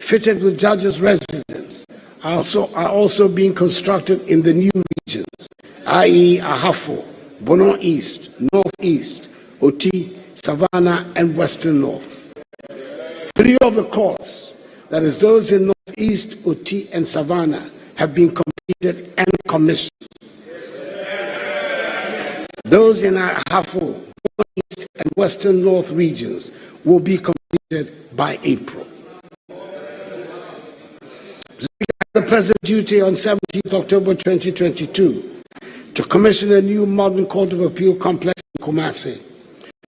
fitted with judges' residence are also being constructed in the new regions, i.e. Ahafo, Bono East, Northeast, Oti, Savannah, and Western North. 3 of the courts, that is those in Northeast, Oti, and Savannah, have been completed and commissioned. Those in Ahafo, Bono East, and Western North regions will be completed by April. The President duty on 17th October 2022 to commission a new modern Court of Appeal complex in Kumasi,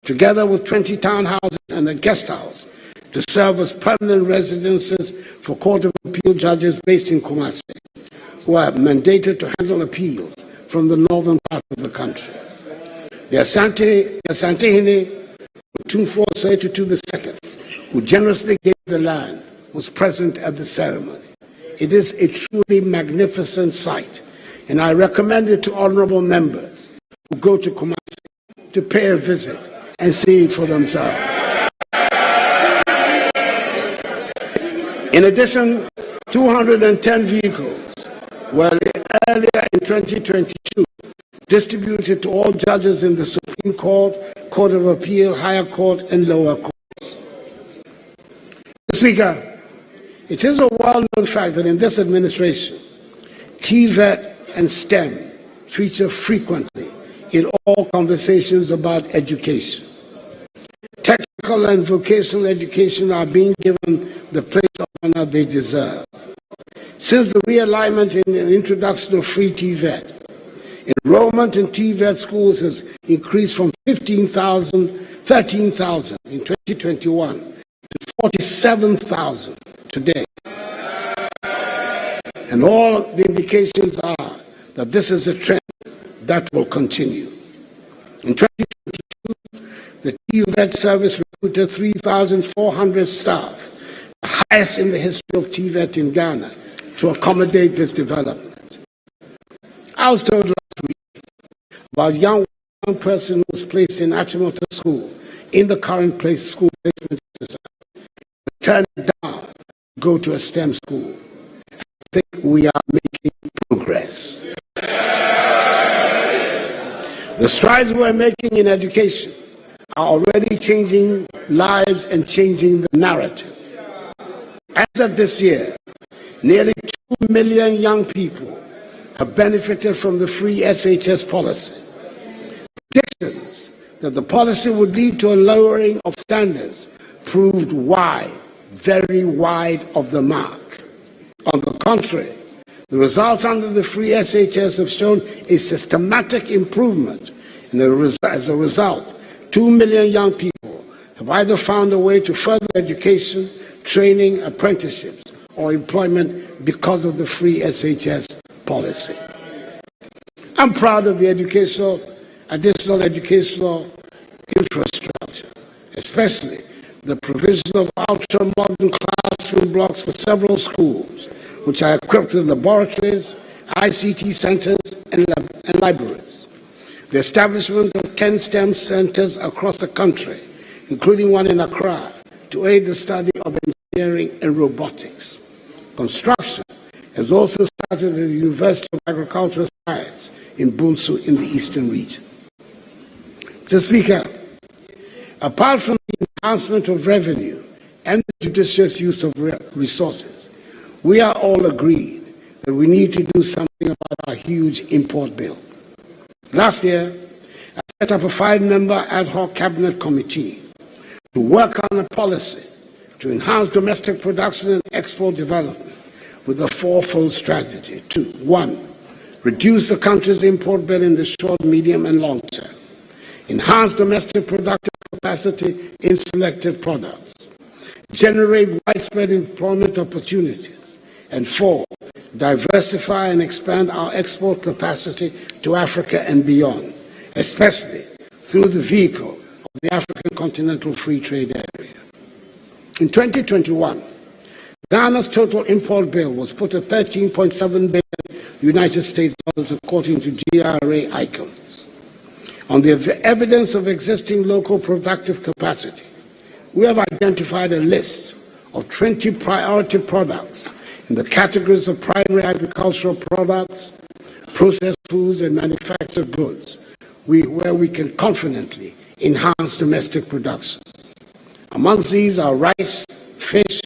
together with 20 townhouses and a guest house to serve as permanent residences for Court of Appeal judges based in Kumasi, who are mandated to handle appeals from the northern part of the country. The Asantehene Otumfuo Setutu II, who generously gave the land, was present at the ceremony. It is a truly magnificent sight, and I recommend it to honorable members who go to Kumasi to pay a visit and see it for themselves. In addition, 210 vehicles were earlier in 2022 distributed to all judges in the Supreme Court, Court of Appeal, Higher Court, and lower courts. Mr. Speaker, it is a well-known fact that in this administration, TVET and STEM feature frequently in all conversations about education. Technical and vocational education are being given the place of honor they deserve. Since the realignment and introduction of free TVET, Enrollment in TVET schools has increased from 13,000 in 2021 to 47,000 today. And all the indications are that this is a trend that will continue. In 2022, the TVET service recruited 3,400 staff, the highest in the history of TVET in Ghana, to accommodate this development. I was told last week about a young person who was placed in Achimota School in the current school placement exercise, turned it down to go to a STEM school. I think we are making progress. The strides we are making in education are already changing lives and changing the narrative. As of this year, nearly 2 million young people have benefited from the free SHS policy. Predictions that the policy would lead to a lowering of standards proved wide, very wide of the mark. On the contrary, the results under the free SHS have shown a systematic improvement, and as a result, 2 million young people have either found a way to further education, training, apprenticeships, or employment because of the free SHS policy. I'm proud of the additional educational infrastructure, especially the provision of ultra-modern classroom blocks for several schools, which are equipped with laboratories, ICT centers, and libraries. The establishment of 10 STEM centers across the country, including one in Accra, to aid the study of engineering and robotics. Construction has also started at the University of Agricultural Science in Bunsu in the Eastern region. Mr. Speaker, apart from the enhancement of revenue and the judicious use of resources, we are all agreed that we need to do something about our huge import bill. Last year, I set up a 5-member ad hoc cabinet committee to work on a policy to enhance domestic production and export development with a fourfold strategy. 1, reduce the country's import bill in the short, medium, and long term. Enhance domestic productive capacity in selected products. Generate widespread employment opportunities. And 4, diversify and expand our export capacity to Africa and beyond, especially through the vehicle of the African Continental Free Trade Area. In 2021, Ghana's total import bill was put at $13.7 billion United States dollars, according to GRA icons. On the evidence of existing local productive capacity, we have identified a list of 20 priority products in the categories of primary agricultural products, processed foods, and manufactured goods, where we can confidently enhance domestic production. Amongst these are rice, fish,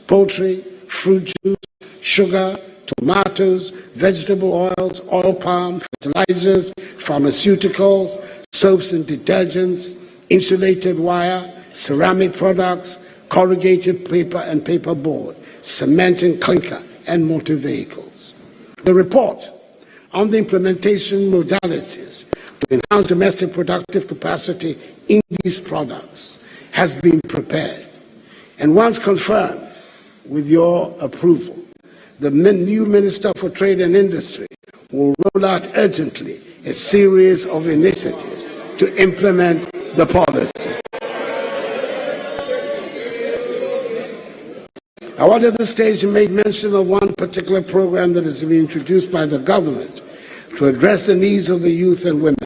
poultry, fruit juice, sugar, tomatoes, vegetable oils, oil palm, fertilizers, pharmaceuticals, soaps and detergents, insulated wire, ceramic products, corrugated paper and paper board, cement and clinker, and motor vehicles. The report on the implementation modalities to enhance domestic productive capacity in these products has been prepared, and once confirmed with your approval, the new Minister for Trade and Industry will roll out urgently a series of initiatives to implement the policy. I want at this stage to make mention of one particular program that has been introduced by the government to address the needs of the youth and women,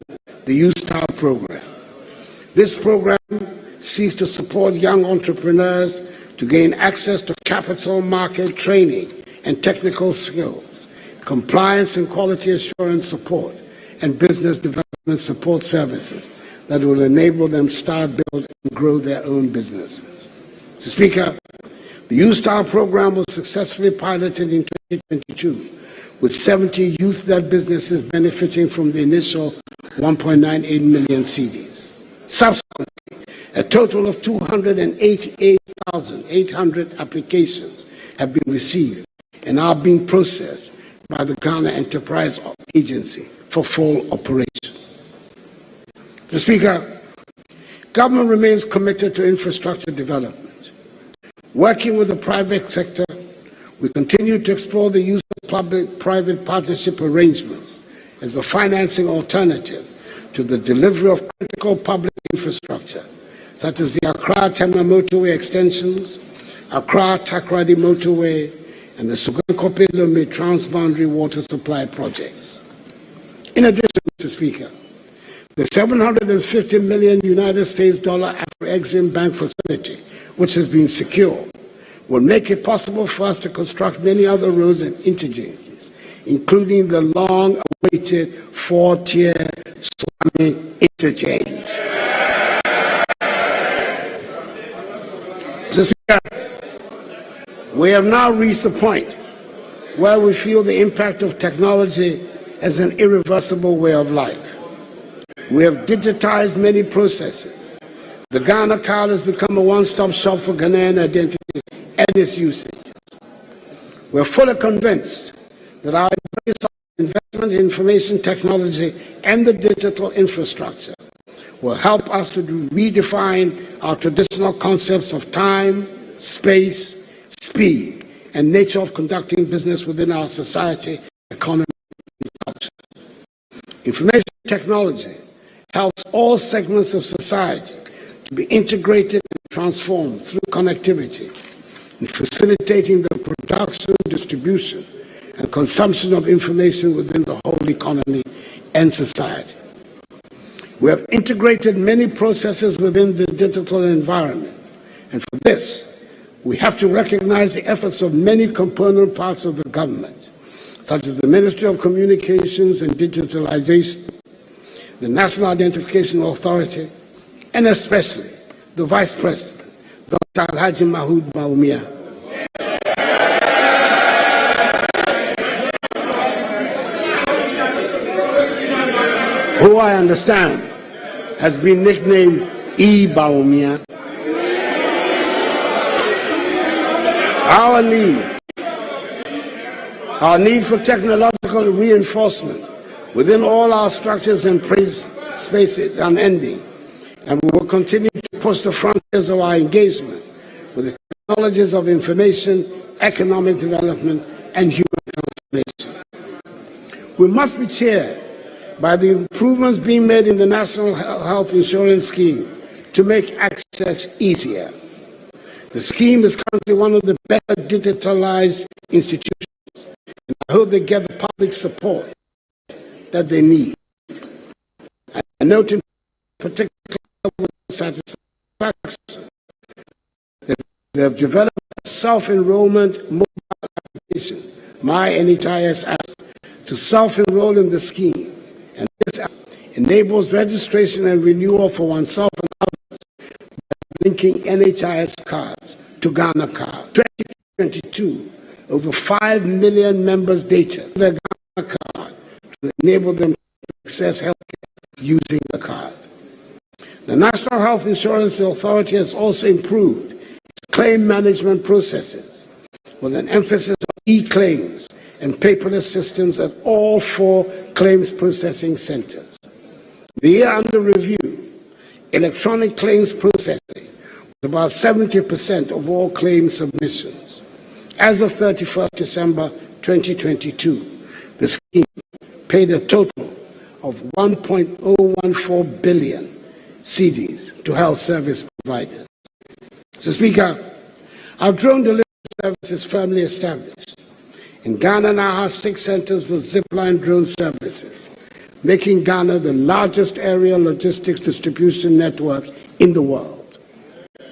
the Youth Star program. This program seeks to support young entrepreneurs to gain access to capital market training and technical skills, compliance and quality assurance support, and business development support services that will enable them start, build, and grow their own businesses. Mr. Speaker, the Youth Star program was successfully piloted in 2022, with 70 youth-led businesses benefiting from the initial 1.98 million CDs. Subsequently, a total of 288,800 applications have been received and are being processed by the Ghana Enterprise Agency for full operation. Mr. Speaker, government remains committed to infrastructure development. Working with the private sector, we continue to explore the use of public-private partnership arrangements as a financing alternative to the delivery of critical public infrastructure, such as the Accra-Tema motorway extensions, Accra-Takoradi motorway, and the Sugan-Kopelome transboundary water supply projects. In addition, Mr. Speaker, the $750 million United States Afro-Exim Bank facility, which has been secured, will make it possible for us to construct many other roads and interchanges, including the long-awaited four-tier Swami interchange. Mr. Speaker, we have now reached the point where we feel the impact of technology as an irreversible way of life. We have digitized many processes. The Ghana card has become a one-stop shop for Ghanaian identity and its usages. We are fully convinced that our investment in information technology and the digital infrastructure will help us to redefine our traditional concepts of time, space, speed, and nature of conducting business within our society, economy, and culture. Information technology helps all segments of society to be integrated and transformed through connectivity, in facilitating the production, distribution, and consumption of information within the whole economy and society. We have integrated many processes within the digital environment, and for this, we have to recognize the efforts of many component parts of the government, such as the Ministry of Communications and Digitalization, the National Identification Authority, and especially the Vice President, Dr. Alhaji Mahood Bawumia. Who I understand has been nicknamed E. Bawumia. Our need for technological reinforcement within all our structures and spaces is unending, and we will continue to push the frontiers of our engagement with the technologies of information, economic development, and human transformation. We must be cheered by the improvements being made in the National Health Insurance Scheme to make access easier. The scheme is currently one of the better digitalized institutions, and I hope they get the public support that they need. I note in particular with satisfaction that they have developed a self-enrollment mobile application, My NHIS app, to self-enroll in the scheme, and this app enables registration and renewal for oneself and others by linking NHIS cards to Ghana Card. 2022, over 5 million members' data their Ghana Card to enable them to access health care using the card. The National Health Insurance Authority has also improved its claim management processes with an emphasis on e-claims and paperless systems at all 4 claims processing centers. The year under review, electronic claims processing was about 70% of all claims submissions. As of 31st December 2022, the scheme paid a total of 1.014 billion cedis to health service providers. Mr. Speaker, our drone delivery service is firmly established. In Ghana now has 6 centers with zipline drone services, making Ghana the largest aerial logistics distribution network in the world.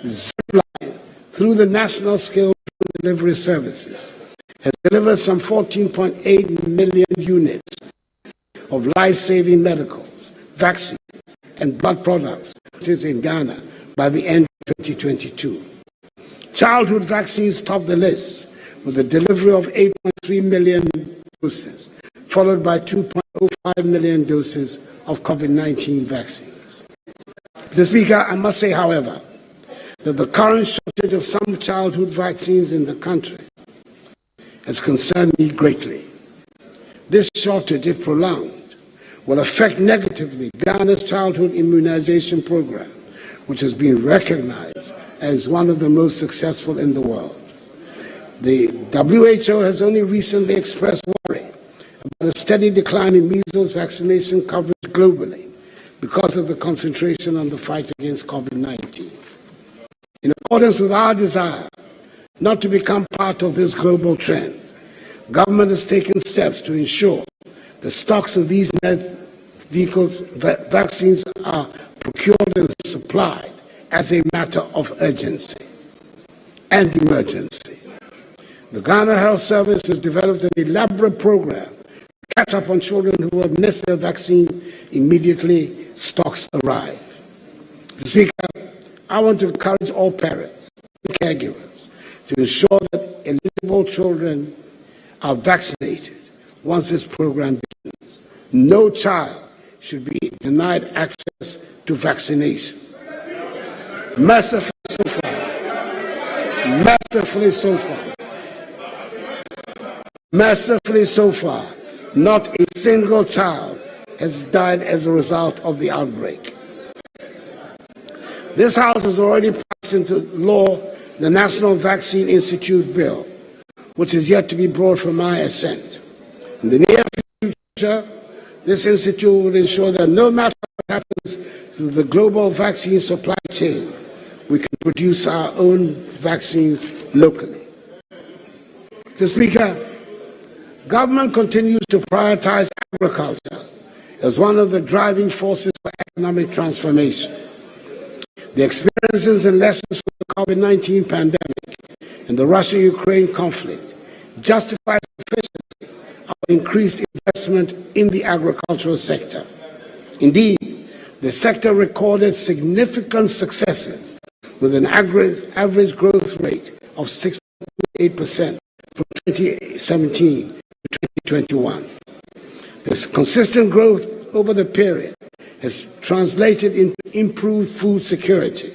Zipline, through the national scale delivery services, has delivered some 14.8 million units of life-saving medicals, vaccines, and blood products in Ghana by the end of 2022. Childhood vaccines top the list with the delivery of 8.3 million doses, followed by 2.05 million doses of COVID-19 vaccines. Mr. Speaker, I must say, however, that the current shortage of some childhood vaccines in the country has concerned me greatly. This shortage, if prolonged, will affect negatively Ghana's childhood immunization program, which has been recognized as one of the most successful in the world. The WHO has only recently expressed worry about a steady decline in measles vaccination coverage globally because of the concentration on the fight against COVID-19. In accordance with our desire not to become part of this global trend, government has taken steps to ensure the stocks of these vaccines are procured and supplied as a matter of urgency and emergency. The Ghana Health Service has developed an elaborate program to catch up on children who have missed their vaccine immediately stocks arrive. Mr. Speaker, I want to encourage all parents and caregivers to ensure that eligible children are vaccinated once this program begins. No child should be denied access to vaccination. Mercifully so far, not a single child has died as a result of the outbreak. This House has already passed into law the National Vaccine Institute Bill, which is yet to be brought for my assent. In the near future, this institute will ensure that no matter what happens to the global vaccine supply chain, we can produce our own vaccines locally. Mr. Speaker, government continues to prioritize agriculture as one of the driving forces for economic transformation. The experiences and lessons from the COVID-19 pandemic and the Russia-Ukraine conflict justify sufficiently our increased investment in the agricultural sector. Indeed, the sector recorded significant successes with an average growth rate of 6.8% from 2017 to 2021. This consistent growth over the period has translated into improved food security,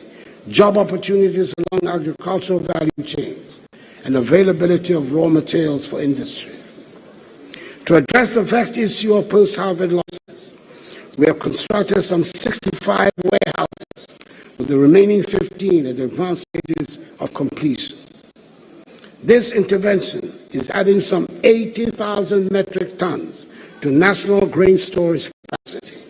job opportunities along agricultural value chains, and availability of raw materials for industry. To address the vexed issue of post-harvest losses, we have constructed some 65 warehouses, with the remaining 15 at advanced stages of completion. This intervention is adding some 80,000 metric tons to national grain storage capacity.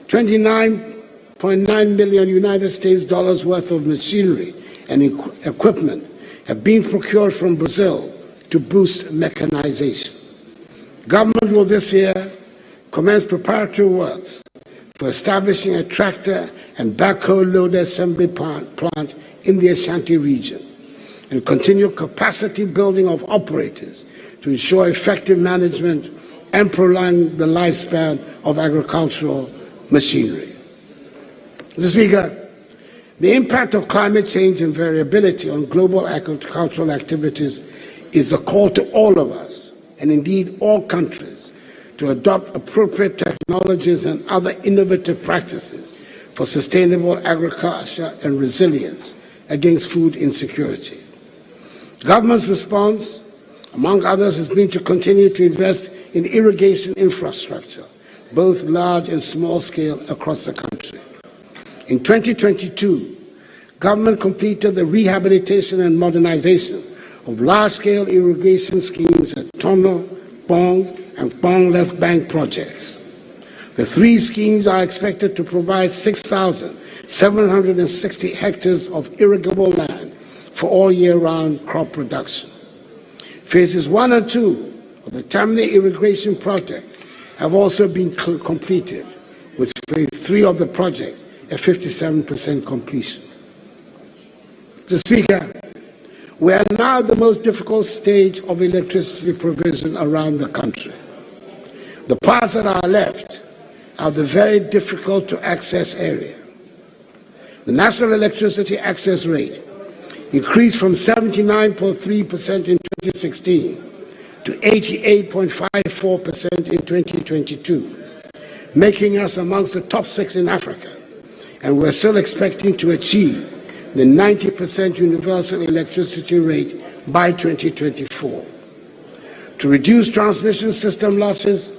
$29.9 million United States dollars worth of machinery and equipment have been procured from Brazil to boost mechanization. Government will this year commence preparatory works for establishing a tractor and backhoe loader assembly plant in the Ashanti region, and continue capacity building of operators to ensure effective management and prolong the lifespan of agricultural machinery. Mr. Speaker, the impact of climate change and variability on global agricultural activities is a call to all of us, and indeed all countries, to adopt appropriate technologies and other innovative practices for sustainable agriculture and resilience against food insecurity. Government's response, among others, has been to continue to invest in irrigation infrastructure, both large and small scale, across the country. In 2022, government completed the rehabilitation and modernization of large-scale irrigation schemes at Tono, Bong, and Bong Left Bank projects. The three schemes are expected to provide 6,760 hectares of irrigable land for all year-round crop production. Phases 1 and 2 of the Tamale irrigation project have also been completed, with phase 3 of the project at 57% completion. Mr. Speaker, we are now at the most difficult stage of electricity provision around the country. The parts that are left are the very difficult to access area. The national electricity access rate increased from 79.3% in 2016 to 88.54% in 2022, making us amongst the top 6 in Africa, and we're still expecting to achieve the 90% universal electricity rate by 2024. To reduce transmission system losses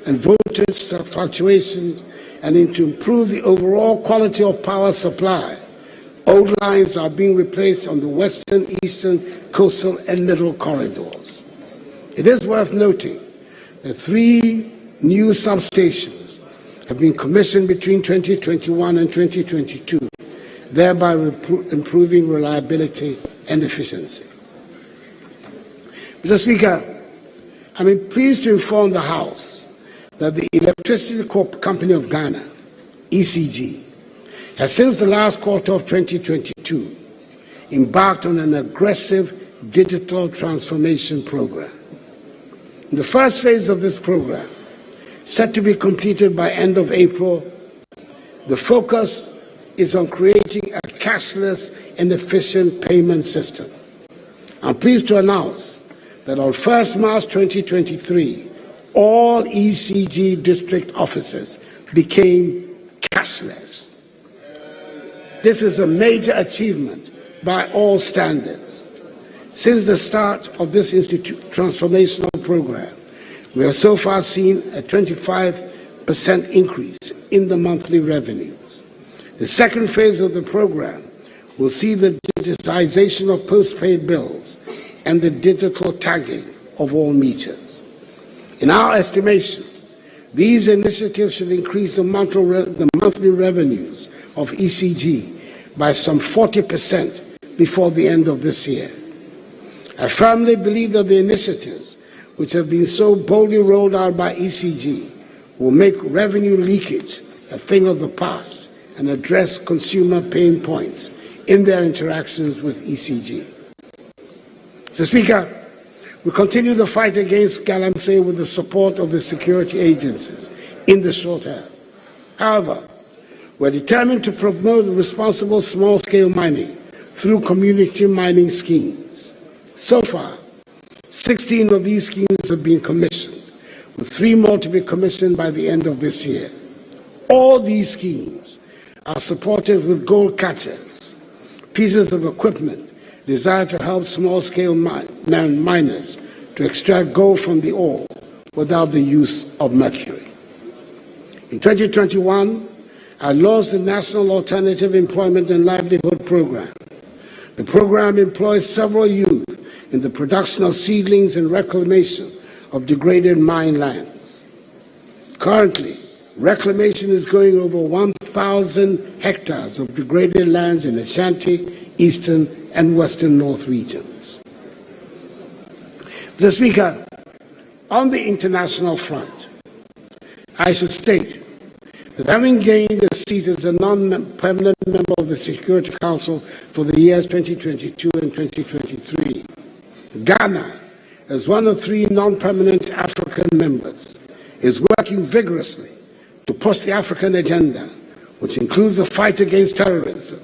and voltage fluctuations and to improve the overall quality of power supply, old lines are being replaced on the western, eastern, coastal, and middle corridors. It is worth noting that 3 new substations have been commissioned between 2021 and 2022, thereby improving reliability and efficiency. Mr. Speaker, I'm pleased to inform the House that the Electricity Company of Ghana, ECG, has since the last quarter of 2022 embarked on an aggressive digital transformation program. In the first phase of this program, set to be completed by end of April, the focus is on creating a cashless and efficient payment system. I'm pleased to announce that on 1st March 2023, all ECG district offices became cashless. This is a major achievement by all standards. Since the start of this transformational program, we have so far seen a 25% increase in the monthly revenues. The second phase of the program will see the digitization of postpaid bills and the digital tagging of all meters. In our estimation, these initiatives should increase the monthly revenues of ECG by some 40% before the end of this year. I firmly believe that the initiatives which have been so boldly rolled out by ECG will make revenue leakage a thing of the past and address consumer pain points in their interactions with ECG. Mr. Speaker, we continue the fight against galamsey with the support of the security agencies in the short term. However, we're determined to promote responsible small-scale mining through community mining schemes. So far, 16 of these schemes have been commissioned, with 3 more to be commissioned by the end of this year. All these schemes are supported with gold cutters, pieces of equipment designed to help small-scale miners to extract gold from the ore without the use of mercury. In 2021, I launched the National Alternative Employment and Livelihood Program. The program employs several youth in the production of seedlings and reclamation of degraded mine lands. Currently, reclamation is going over 1,000 hectares of degraded lands in Ashanti, Eastern, and Western North regions. Mr. Speaker, on the international front, I should state that having gained a seat as a non-permanent member of the Security Council for the years 2022 and 2023, Ghana, as one of 3 non-permanent African members, is working vigorously to push the African agenda, which includes the fight against terrorism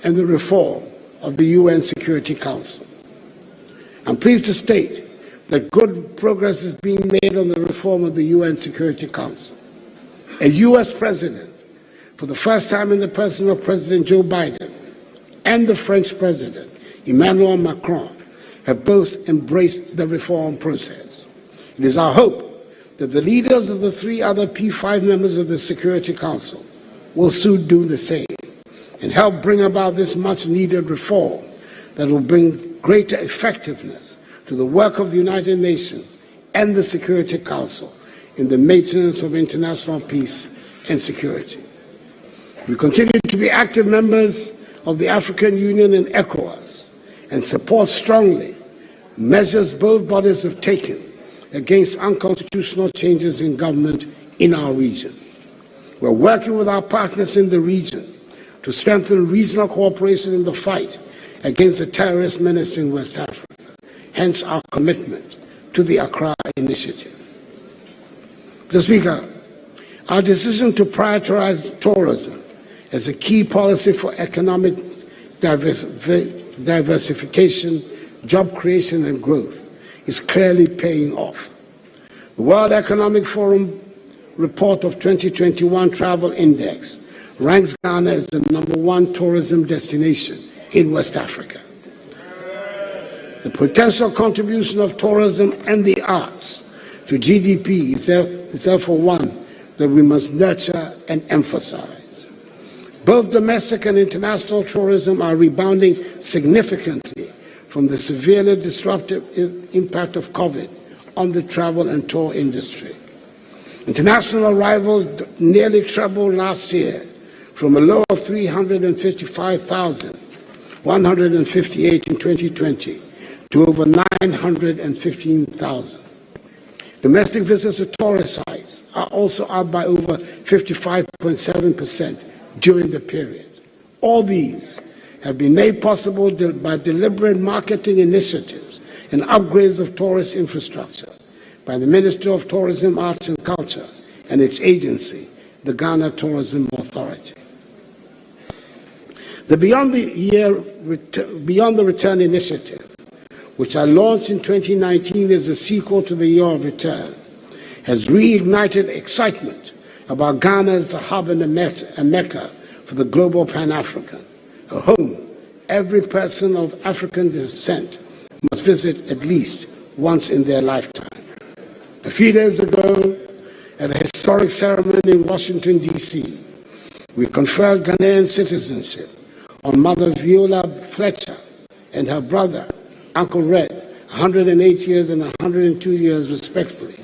and the reform of the UN Security Council. I'm pleased to state that good progress is being made on the reform of the UN Security Council. A U.S. president, for the first time in the person of President Joe Biden, and the French president, Emmanuel Macron, have both embraced the reform process. It is our hope that the leaders of the 3 other P5 members of the Security Council will soon do the same and help bring about this much-needed reform that will bring greater effectiveness to the work of the United Nations and the Security Council in the maintenance of international peace and security. We continue to be active members of the African Union and ECOWAS and support strongly measures both bodies have taken against unconstitutional changes in government in our region. We're working with our partners in the region to strengthen regional cooperation in the fight against the terrorist menace in West Africa, hence our commitment to the Accra Initiative. Mr. Speaker, our decision to prioritize tourism as a key policy for economic diversification, job creation and growth is clearly paying off. The World Economic Forum report of 2021 Travel Index ranks Ghana as the #1 tourism destination in West Africa. The potential contribution of tourism and the arts to GDP is therefore one that we must nurture and emphasize. Both domestic and international tourism are rebounding significantly from the severely disruptive impact of COVID on the travel and tour industry. International arrivals nearly trebled last year from a low of 355,158 in 2020 to over 915,000. Domestic visits to tourist sites are also up by over 55.7% during the period. All these have been made possible by deliberate marketing initiatives and upgrades of tourist infrastructure by the Ministry of Tourism, Arts and Culture and its agency, the Ghana Tourism Authority. The Beyond the Return initiative, which I launched in 2019 as a sequel to the Year of Return, has reignited excitement about Ghana as the hub and a mecca for the global Pan-African, a home every person of African descent must visit at least once in their lifetime. A few days ago, at a historic ceremony in Washington, D.C., we conferred Ghanaian citizenship on Mother Viola Fletcher and her brother, Uncle Red, 108 years and 102 years respectively,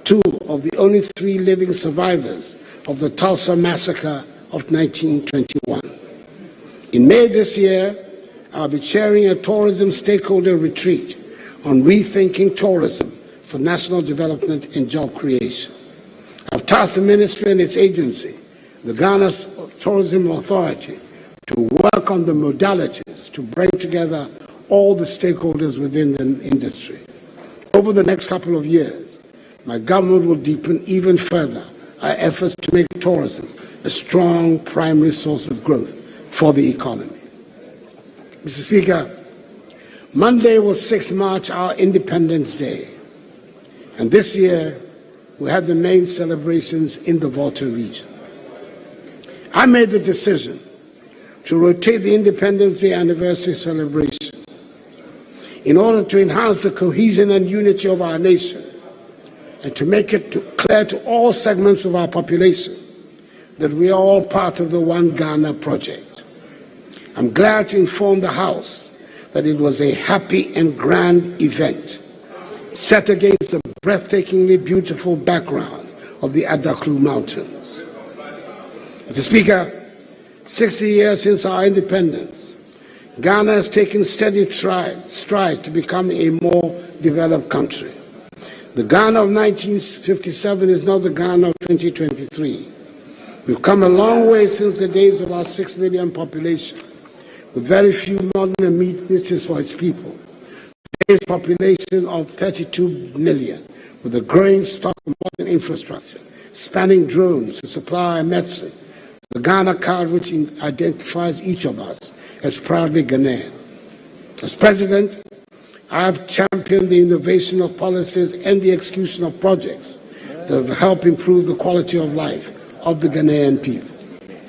two of the only three living survivors of the Tulsa Massacre of 1921. In May this year, I'll be chairing a tourism stakeholder retreat on rethinking tourism for national development and job creation. I've tasked the ministry and its agency, the Ghana Tourism Authority, to work on the modalities to bring together all the stakeholders within the industry. Over the next couple of years, my government will deepen even further our efforts to make tourism a strong primary source of growth for the economy. Mr. Speaker, Monday was 6 March, our Independence Day, and this year we had the main celebrations in the Volta region. I made the decision to rotate the Independence Day anniversary celebration in order to enhance the cohesion and unity of our nation and to make it clear to all segments of our population that we are all part of the One Ghana project. I'm glad to inform the House that it was a happy and grand event set against the breathtakingly beautiful background of the Adaklu Mountains. Mr. Speaker, 60 years since our independence, Ghana has taken steady strides to become a more developed country. The Ghana of 1957 is not the Ghana of 2023. We've come a long way since the days of our 6 million population, with very few modern amenities for its people. Today's population of 32 million, with a growing stock of modern infrastructure, spanning drones to supply medicine, the Ghana card which identifies each of us as proudly Ghanaian. As President, I have championed the innovation of policies and the execution of projects that will help improve the quality of life of the Ghanaian people.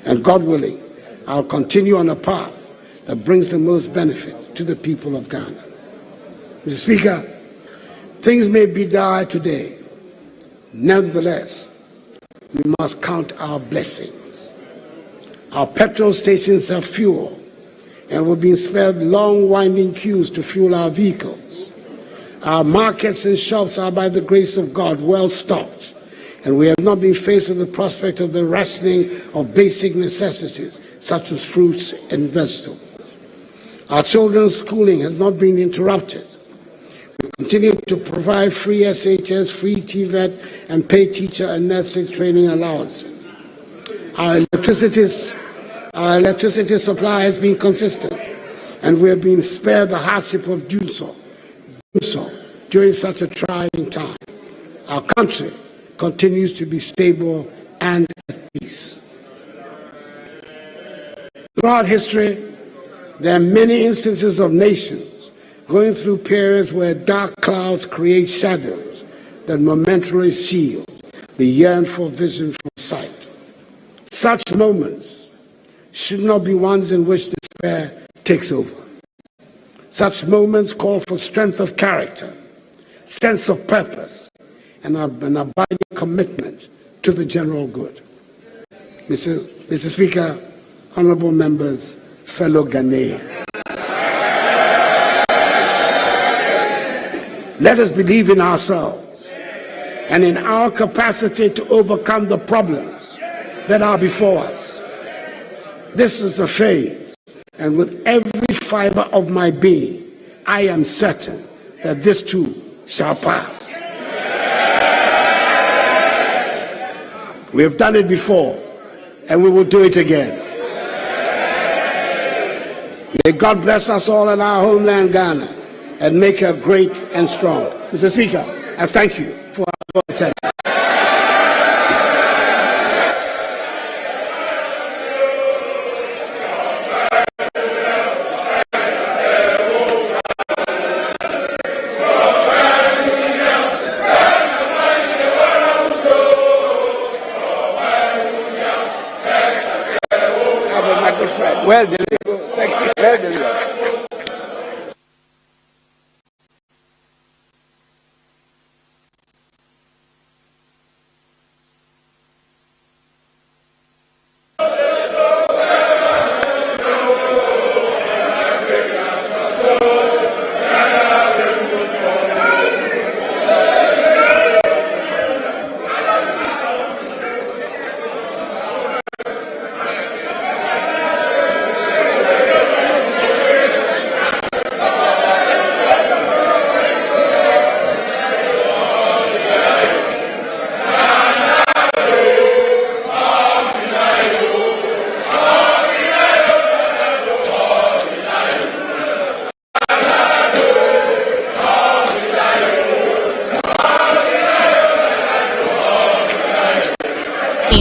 And God willing, I'll continue on a path that brings the most benefit to the people of Ghana. Mr. Speaker, things may be dire today. Nevertheless, we must count our blessings. Our petrol stations have fuel, and we've been spared long winding queues to fuel our vehicles. Our markets and shops are, by the grace of God, well stocked, and we have not been faced with the prospect of the rationing of basic necessities such as fruits and vegetables. Our children's schooling has not been interrupted. We continue to provide free SHS, free TVET, and paid teacher and nursing training allowances. Our electricity supply has been consistent, and we have been spared the hardship of doing so during such a trying time. Our country continues to be stable and at peace. Throughout history, there are many instances of nations going through periods where dark clouds create shadows that momentarily shield the yearn for vision from sight. Such moments should not be ones in which despair takes over. Such moments call for strength of character, sense of purpose, and an abiding commitment to the general good. Mr. Speaker, honorable members, fellow Ghanaians, let us believe in ourselves and in our capacity to overcome the problems that are before us. This is a phase, and with every fiber of my being, I am certain that this too shall pass. We have done it before, and we will do it again. May God bless us all in our homeland, Ghana, and make her great and strong. Mr. Speaker, I thank you for your attention. Well delivered. Thank you. Well delivered.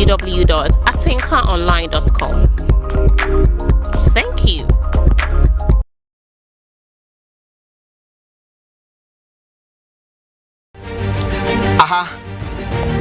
www.atinkaonline.com. Thank you. Aha.